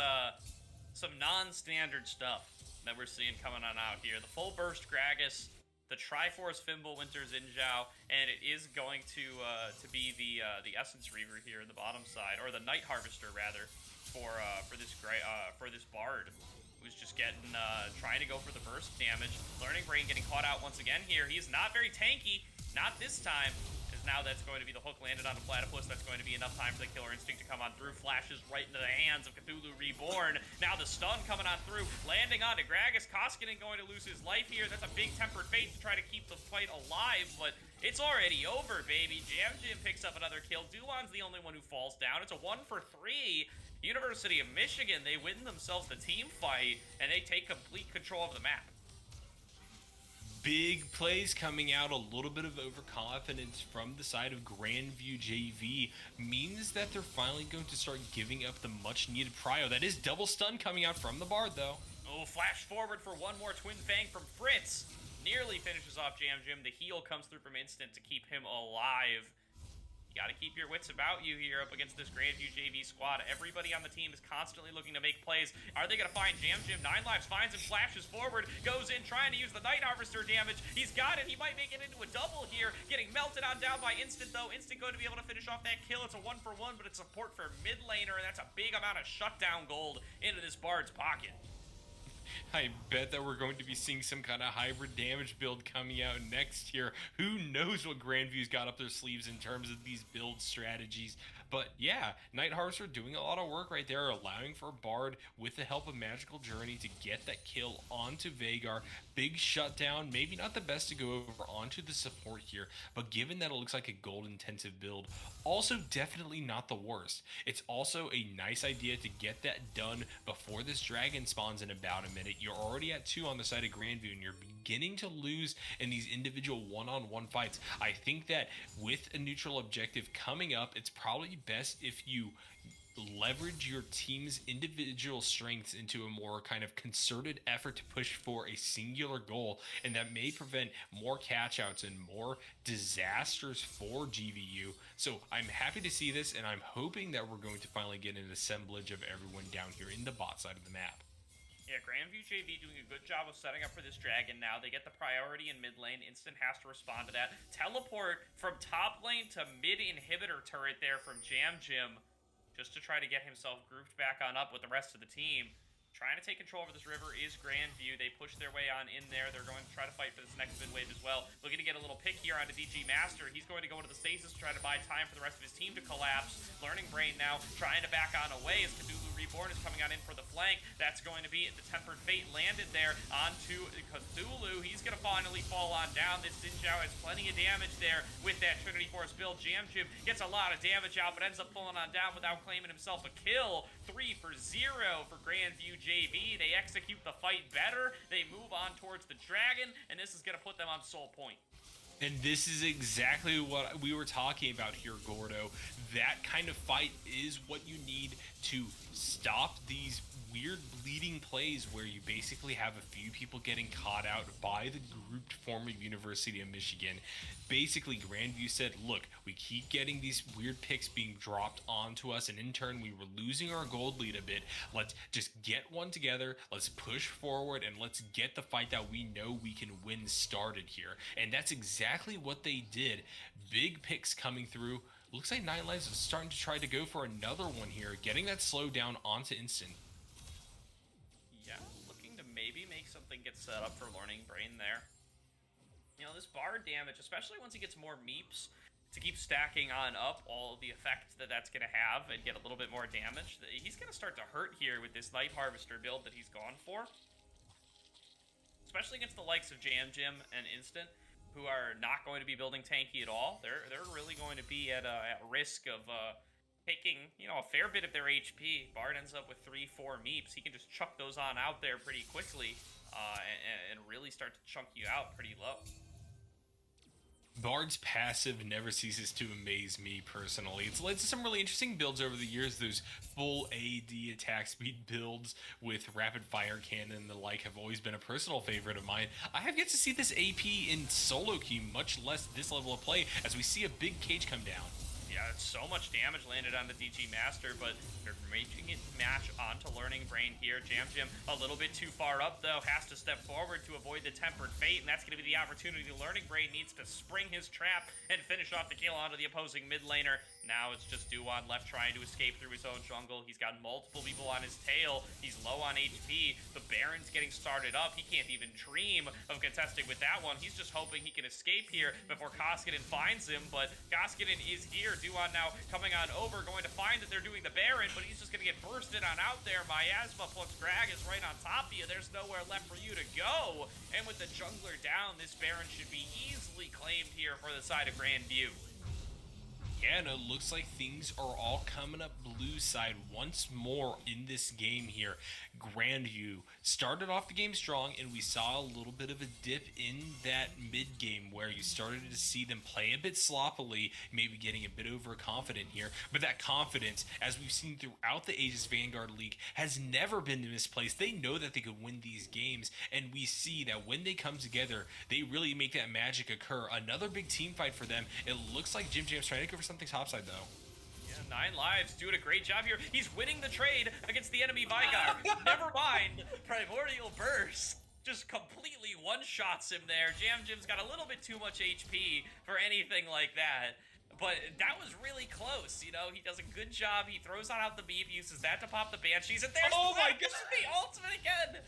some non-standard stuff that we're seeing coming on out here. The full burst Gragas, the Triforce Fimbulwinter Zinjao, and it is going to be the Essence Reaver here in the bottom side, or the Night Harvester rather, for this Bard, who's just getting trying to go for the burst damage. Learning Brain getting caught out once again here. He's not very tanky, not this time. Now that's going to be the hook landed on a Platypus. That's going to be enough time for the Killer Instinct to come on through. Flashes right into the hands of Cthulhu Reborn. Now the stun coming on through, landing onto Gragas. Koskinen going to lose his life here. That's a big Tempered Fate to try to keep the fight alive, but it's already over, baby. Jam Jim picks up another kill. Duan's the only one who falls down. It's a 1 for 3. University of Michigan, they win themselves the team fight, and they take complete control of the map. Big plays coming out, a little bit of overconfidence from the side of Grandview JV means that they're finally going to start giving up the much needed prio. That is double stun coming out from the Bard though. Oh, flash forward for one more Twin Fang from Fritz. Nearly finishes off Jam Jim. The heal comes through from Instant to keep him alive. You gotta keep your wits about you here up against this Grandview JV squad. Everybody on the team is constantly looking to make plays. Are they gonna find Jam Jim? 9 lives, finds him, flashes forward, goes in, trying to use the Night Harvester damage. He's got it. He might make it into a double here. Getting melted on down by Instant, though. Instant going to be able to finish off that kill. It's a 1 for 1, but it's support for mid laner, and that's a big amount of shutdown gold into this Bard's pocket. I bet that we're going to be seeing some kind of hybrid damage build coming out next year. Who knows what Grandview's got up their sleeves in terms of these build strategies. But yeah, Night Harvester doing a lot of work right there, allowing for Bard with the help of Magical Journey to get that kill onto Vagar. Big shutdown, maybe not the best to go over onto the support here, but given that it looks like a gold intensive build, also definitely not the worst. It's also a nice idea to get that done before this dragon spawns in about a minute. You're already at 2 on the side of Grandview, and you're beginning to lose in these individual one-on-one fights. I think that with a neutral objective coming up, it's probably best if you leverage your team's individual strengths into a more kind of concerted effort to push for a singular goal, and that may prevent more catch-outs and more disasters for GVU. So I'm happy to see this, and I'm hoping that we're going to finally get an assemblage of everyone down here in the bot side of the map. Yeah, Grandview JV doing a good job of setting up for this dragon now. They get the priority in mid lane. Instant has to respond to that. Teleport from top lane to mid inhibitor turret there from Jam Jim, just to try to get himself grouped back on up with the rest of the team. Trying to take control over this river is Grandview. They push their way on in there. They're going to try to fight for this next mid wave as well. Looking to get a little pick here onto DG Master. He's going to go into the stasis to try to buy time for the rest of his team to collapse. Learning Brain now trying to back on away as Cthulhu Reborn is coming on in for the flank. That's going to be the Tempered Fate landed there onto Cthulhu. He's going to finally fall on down. This Zinjao has plenty of damage there with that Trinity Force build. Jam Jim gets a lot of damage out, but ends up pulling on down without claiming himself a kill. 3 for 0 for Grandview JV. They execute the fight better. They move on towards the dragon, and this is going to put them on soul point. And this is exactly what we were talking about here, Gordo. That kind of fight is what you need to stop these weird bleeding plays where you basically have a few people getting caught out by the grouped form of University of Michigan. Basically, Grandview said, look, we keep getting these weird picks being dropped onto us, and in turn, we were losing our gold lead a bit. Let's just get one together, let's push forward, and let's get the fight that we know we can win started here. And that's exactly what they did. Big picks coming through. Looks like 9 Lives is starting to try to go for another one here, getting that slow down onto Instant. Yeah, looking to maybe make something get set up for Learning Brain there. You know, this Bard damage, especially once he gets more meeps, to keep stacking on up all of the effect that that's going to have and get a little bit more damage. He's going to start to hurt here with this Night Harvester build that he's gone for. Especially against the likes of Jam and Instant, who are not going to be building tanky at all. They're really going to be at risk of taking, you know, a fair bit of their HP. Bard ends up with 3-4 meeps. He can just chuck those on out there pretty quickly and really start to chunk you out pretty low. Bard's passive never ceases to amaze me personally. It's led to some really interesting builds over the years. Those full AD attack speed builds with rapid fire cannon and the like have always been a personal favorite of mine. I have yet to see this AP in solo queue, much less this level of play, as we see a big cage come down. Yeah, so much damage landed on the DG Master, but they're making it match onto Learning Brain here. Jam a little bit too far up, though, has to step forward to avoid the Tempered Fate, and that's going to be the opportunity. Learning Brain needs to spring his trap and finish off the kill onto the opposing mid laner. Now it's just Duan left trying to escape through his own jungle. He's got multiple people on his tail. He's low on HP. The Baron's getting started up. He can't even dream of contesting with that one. He's just hoping he can escape here before Koskinen finds him, but Koskinen is here. Duan now coming on over, going to find that they're doing the Baron, but he's just going to get bursted on out there. Miasma plus Grag is right on top of you. There's nowhere left for you to go. And with the jungler down, this Baron should be easily claimed here for the side of Grandview. Yeah, no, looks like things are all coming up blue side once more in this game here. Grandview started off the game strong, and we saw a little bit of a dip in that mid game where you started to see them play a bit sloppily, maybe getting a bit overconfident here. But that confidence, as we've seen throughout the Aegis Vanguard League, has never been misplaced. They know that they could win these games, and we see that when they come together, they really make that magic occur. Another big team fight for them. It looks like Jam's trying to go for something topside, though. 9 lives, doing a great job here. He's winning the trade against the enemy Vanguard. Never mind, Primordial Burst just completely one-shots him there. Jam's got a little bit too much HP for anything like that. But that was really close, you know. He does a good job. He throws on out the beep, uses that to pop the Banshees, and there's my God, the ultimate again.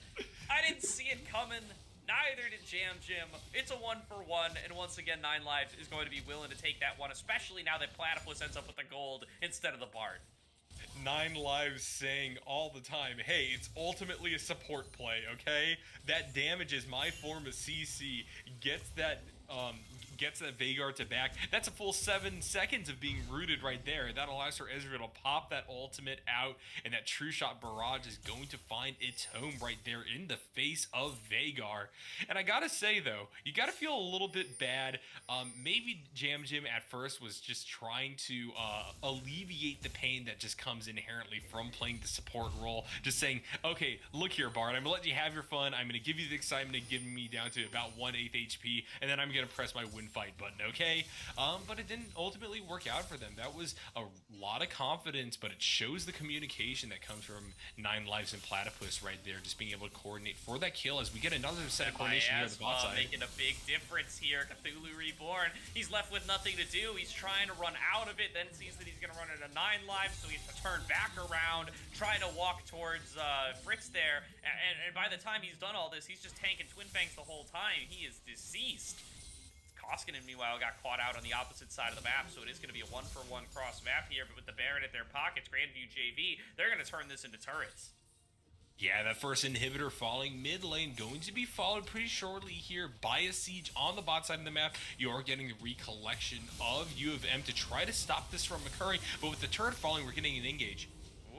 I didn't see it coming. Neither did Jam. It's a 1-for-1, and once again, 9 lives is going to be willing to take that one, especially now that Platypus ends up with the gold instead of the Bard. 9 lives saying all the time, hey, it's ultimately a support play, okay? That damages my form of CC, gets that Vanguard to back. That's a full 7 seconds of being rooted right there. That allows for Ezreal to pop that ultimate out, and that True Shot barrage is going to find its home right there in the face of Vhagar. And I gotta say, though, you gotta feel a little bit bad. Maybe Jam at first was just trying to alleviate the pain that just comes inherently from playing the support role. Just saying, okay, look here, Bard, I'm gonna let you have your fun. I'm gonna give you the excitement of getting me down to about 1/8 HP, and then I'm gonna press my win fight button, okay? But it didn't ultimately work out for them. That was a lot of confidence, but it shows the communication that comes from 9 lives and Platypus right there, just being able to coordinate for that kill as we get another set of coordination here on the bot side. Making a big difference here. Cthulhu Reborn, he's left with nothing to do. He's trying to run out of it, then sees that he's going to run into 9 lives, so he has to turn back around, trying to walk towards Fritz there, and by the time he's done all this, he's just tanking Twin Fangs the whole time. He is deceased. Koskinen, meanwhile, got caught out on the opposite side of the map, so it is going to be a 1-for-1 cross map here, but with the Baron at their pockets, Grandview JV, they're going to turn this into turrets. Yeah, that first inhibitor falling mid lane, going to be followed pretty shortly here by a siege on the bot side of the map. You are getting the recollection of U of M to try to stop this from occurring, but with the turret falling, we're getting an engage.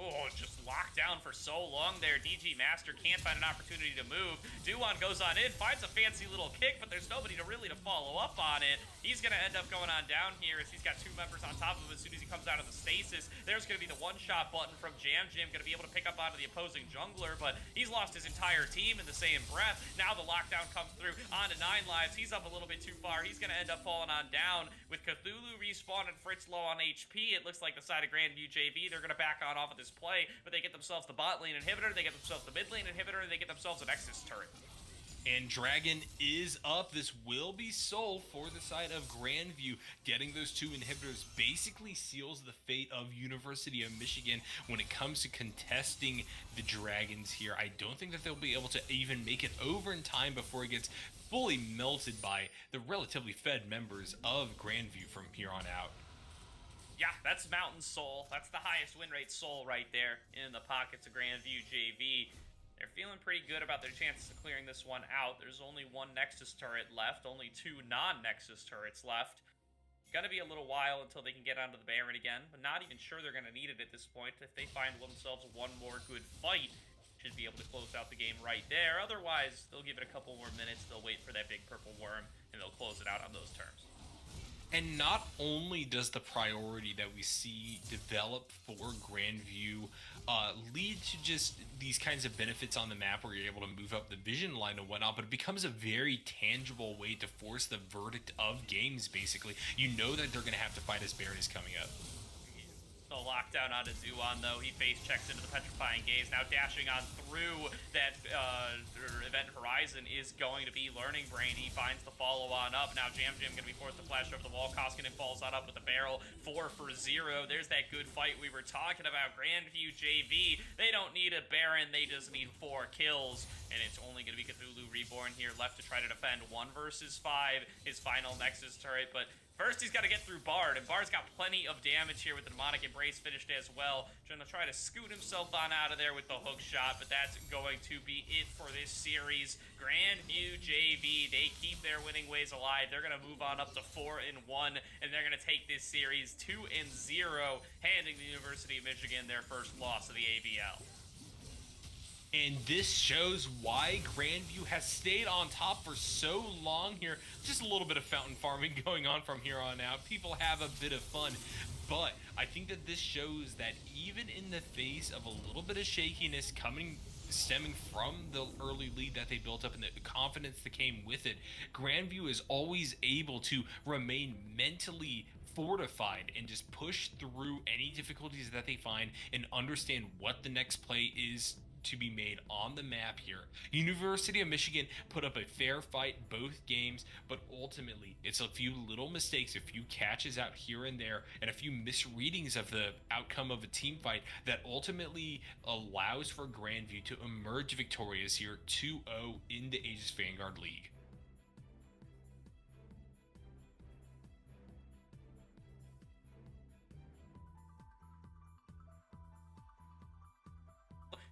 Oh, just locked down for so long there. DG Master can't find an opportunity to move. Duan goes on in, finds a fancy little kick, but there's nobody to really follow up on it. He's going to end up going on down here as he's got 2 members on top of him as soon as he comes out of the stasis. There's going to be the one-shot button from Jam, going to be able to pick up onto the opposing jungler, but he's lost his entire team in the same breath. Now the lockdown comes through onto 9 lives. He's up a little bit too far. He's going to end up falling on down with Cthulhu respawn and Fritz low on HP. It looks like the side of Grandview JV, they're going to back on off of this play, but they get themselves the bot lane inhibitor, they get themselves the mid lane inhibitor, and they get themselves a Nexus turret. And Dragon is up. This will be sold for the side of Grandview. Getting those 2 inhibitors basically seals the fate of University of Michigan when it comes to contesting the Dragons here. I don't think that they'll be able to even make it over in time before it gets fully melted by the relatively fed members of Grandview from here on out. Yeah, that's Mountain Soul. That's the highest win rate Soul right there in the pockets of Grandview JV. They're feeling pretty good about their chances of clearing this one out. There's only one Nexus turret left, only two non-Nexus turrets left. Gonna be a little while until they can get onto the Baron again, but not even sure they're gonna need it at this point. If they find themselves one more good fight, should be able to close out the game right there. Otherwise, they'll give it a couple more minutes, they'll wait for that big purple worm, and they'll close it out on those terms. And not only does the priority that we see develop for Grandview lead to just these kinds of benefits on the map where you're able to move up the vision line and whatnot, but it becomes a very tangible way to force the verdict of games, basically. You know that they're going to have to fight as Baron is coming up. The lockdown onto Duan, though. He face checks into the Petrifying Gaze. Now dashing on through that Event Horizon is going to be Learning Brain. He finds the follow-on up. Now Jam going to be forced to flash over the wall. Koskinen falls on up with a barrel. 4 for 0. There's that good fight we were talking about. Grandview JV, they don't need a Baron. They just need 4 kills. And it's only going to be Cthulhu Reborn here left to try to defend 1 versus 5. His final Nexus turret, but first, he's got to get through Bard, and Bard's got plenty of damage here with the Demonic Embrace finished as well. Trying to try to scoot himself on out of there with the hook shot, but that's going to be it for this series. Grandview JV, they keep their winning ways alive. They're going to move on up to 4-1, and they're going to take this series 2-0, handing the University of Michigan their first loss of the ABL. And this shows why Grandview has stayed on top for so long here. Just a little bit of fountain farming going on from here on out. People have a bit of fun. But I think that this shows that even in the face of a little bit of shakiness stemming from the early lead that they built up and the confidence that came with it, Grandview is always able to remain mentally fortified and just push through any difficulties that they find and understand what the next play is to be made on the map here. University of Michigan put up a fair fight both games, but ultimately it's a few little mistakes, a few catches out here and there, and a few misreadings of the outcome of a team fight that ultimately allows for Grandview to emerge victorious here 2-0 in the Aegis Vanguard League.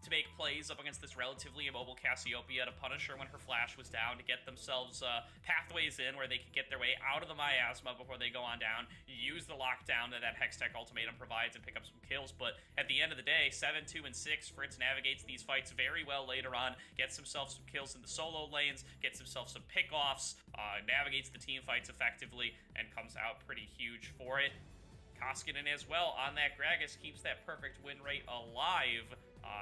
To make plays up against this relatively immobile Cassiopeia, to punish her when her flash was down, to get themselves pathways in where they could get their way out of the miasma before they go on down, use the lockdown that Hextech Ultimatum provides and pick up some kills. But at the end of the day, 7, 2, and 6, Fritz navigates these fights very well later on, gets himself some kills in the solo lanes, gets himself some pickoffs, navigates the team fights effectively, and comes out pretty huge for it. Koskinen as well on that Gragas keeps that perfect win rate alive.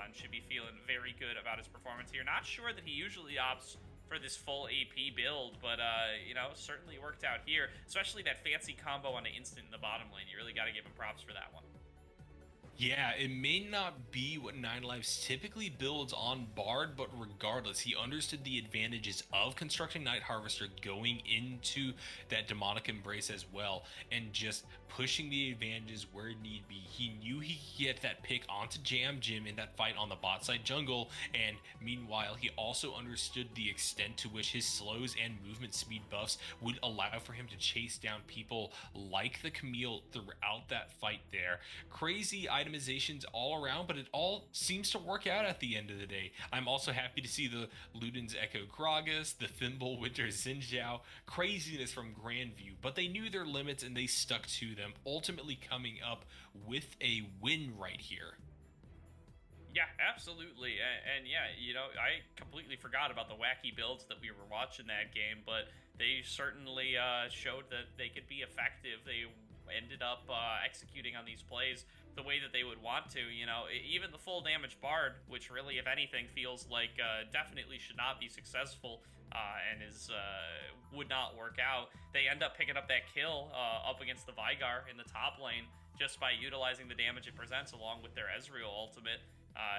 And should be feeling very good about his performance here. Not sure that he usually opts for this full AP build, but, you know, certainly worked out here. Especially that fancy combo on the instant in the bottom lane. You really got to give him props for that one. Yeah, it may not be what Nine Lives typically builds on Bard, but regardless, he understood the advantages of constructing Night Harvester going into that Demonic Embrace as well, and just pushing the advantages where need be. He knew he could get that pick onto Jam Jim in that fight on the bot side jungle, and meanwhile, he also understood the extent to which his slows and movement speed buffs would allow for him to chase down people like the Camille throughout that fight there. Crazy itemizations all around, but it all seems to work out at the end of the day. I'm also happy to see the Luden's Echo Gragas, the Thimble Winter Xinjiao, craziness from Grandview, but they knew their limits and they stuck to them, ultimately coming up with a win right here. Yeah, absolutely. And yeah, you know, I completely forgot about the wacky builds that we were watching that game, but they certainly showed that they could be effective. They ended up executing on these plays the way that they would want to. You know, even the full damage Bard, which really, if anything, feels like definitely should not be successful and would not work out. They end up picking up that kill up against the Vigar in the top lane just by utilizing the damage it presents along with their Ezreal ultimate.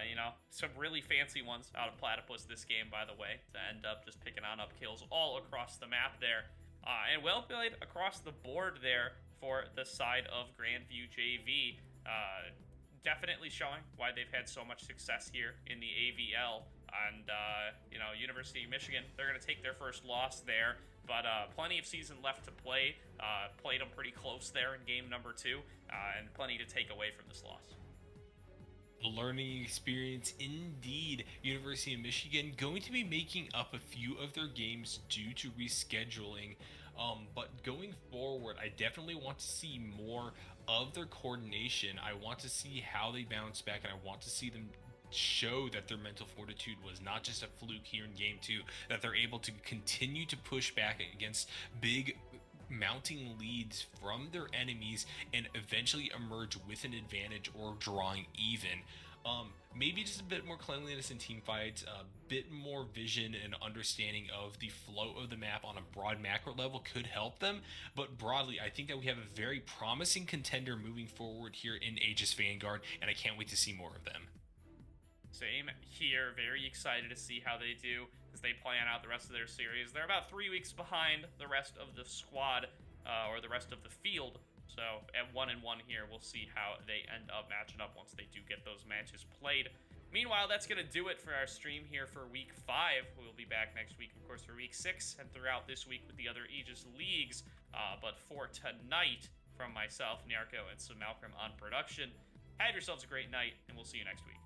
You know, some really fancy ones out of Platypus this game, by the way, to end up just picking on up kills all across the map there. And well played across the board there for the side of Grandview JV. definitely showing why they've had so much success here in the AVL. And, you know, University of Michigan, they're going to take their first loss there. But plenty of season left to play. Played them pretty close there in game number 2. And plenty to take away from this loss. Learning experience indeed. University of Michigan going to be making up a few of their games due to rescheduling. But going forward, I definitely want to see more of their coordination. I want to see how they bounce back, and I want to see them show that their mental fortitude was not just a fluke here in game 2, that they're able to continue to push back against big mounting leads from their enemies and eventually emerge with an advantage or drawing even. Maybe just a bit more cleanliness in team fights, a bit more vision and understanding of the flow of the map on a broad macro level could help them. But broadly, I think that we have a very promising contender moving forward here in Aegis Vanguard, and I can't wait to see more of them. Same here. Very excited to see how they do as they plan out the rest of their series. They're about 3 weeks behind the rest of the squad, or the rest of the field. So at 1-1 here, we'll see how they end up matching up once they do get those matches played. Meanwhile, that's going to do it for our stream here for week 5. We'll be back next week, of course, for week 6 and throughout this week with the other Aegis leagues. But for tonight, from myself, Nyarko, and Malcolm on production, have yourselves a great night, and we'll see you next week.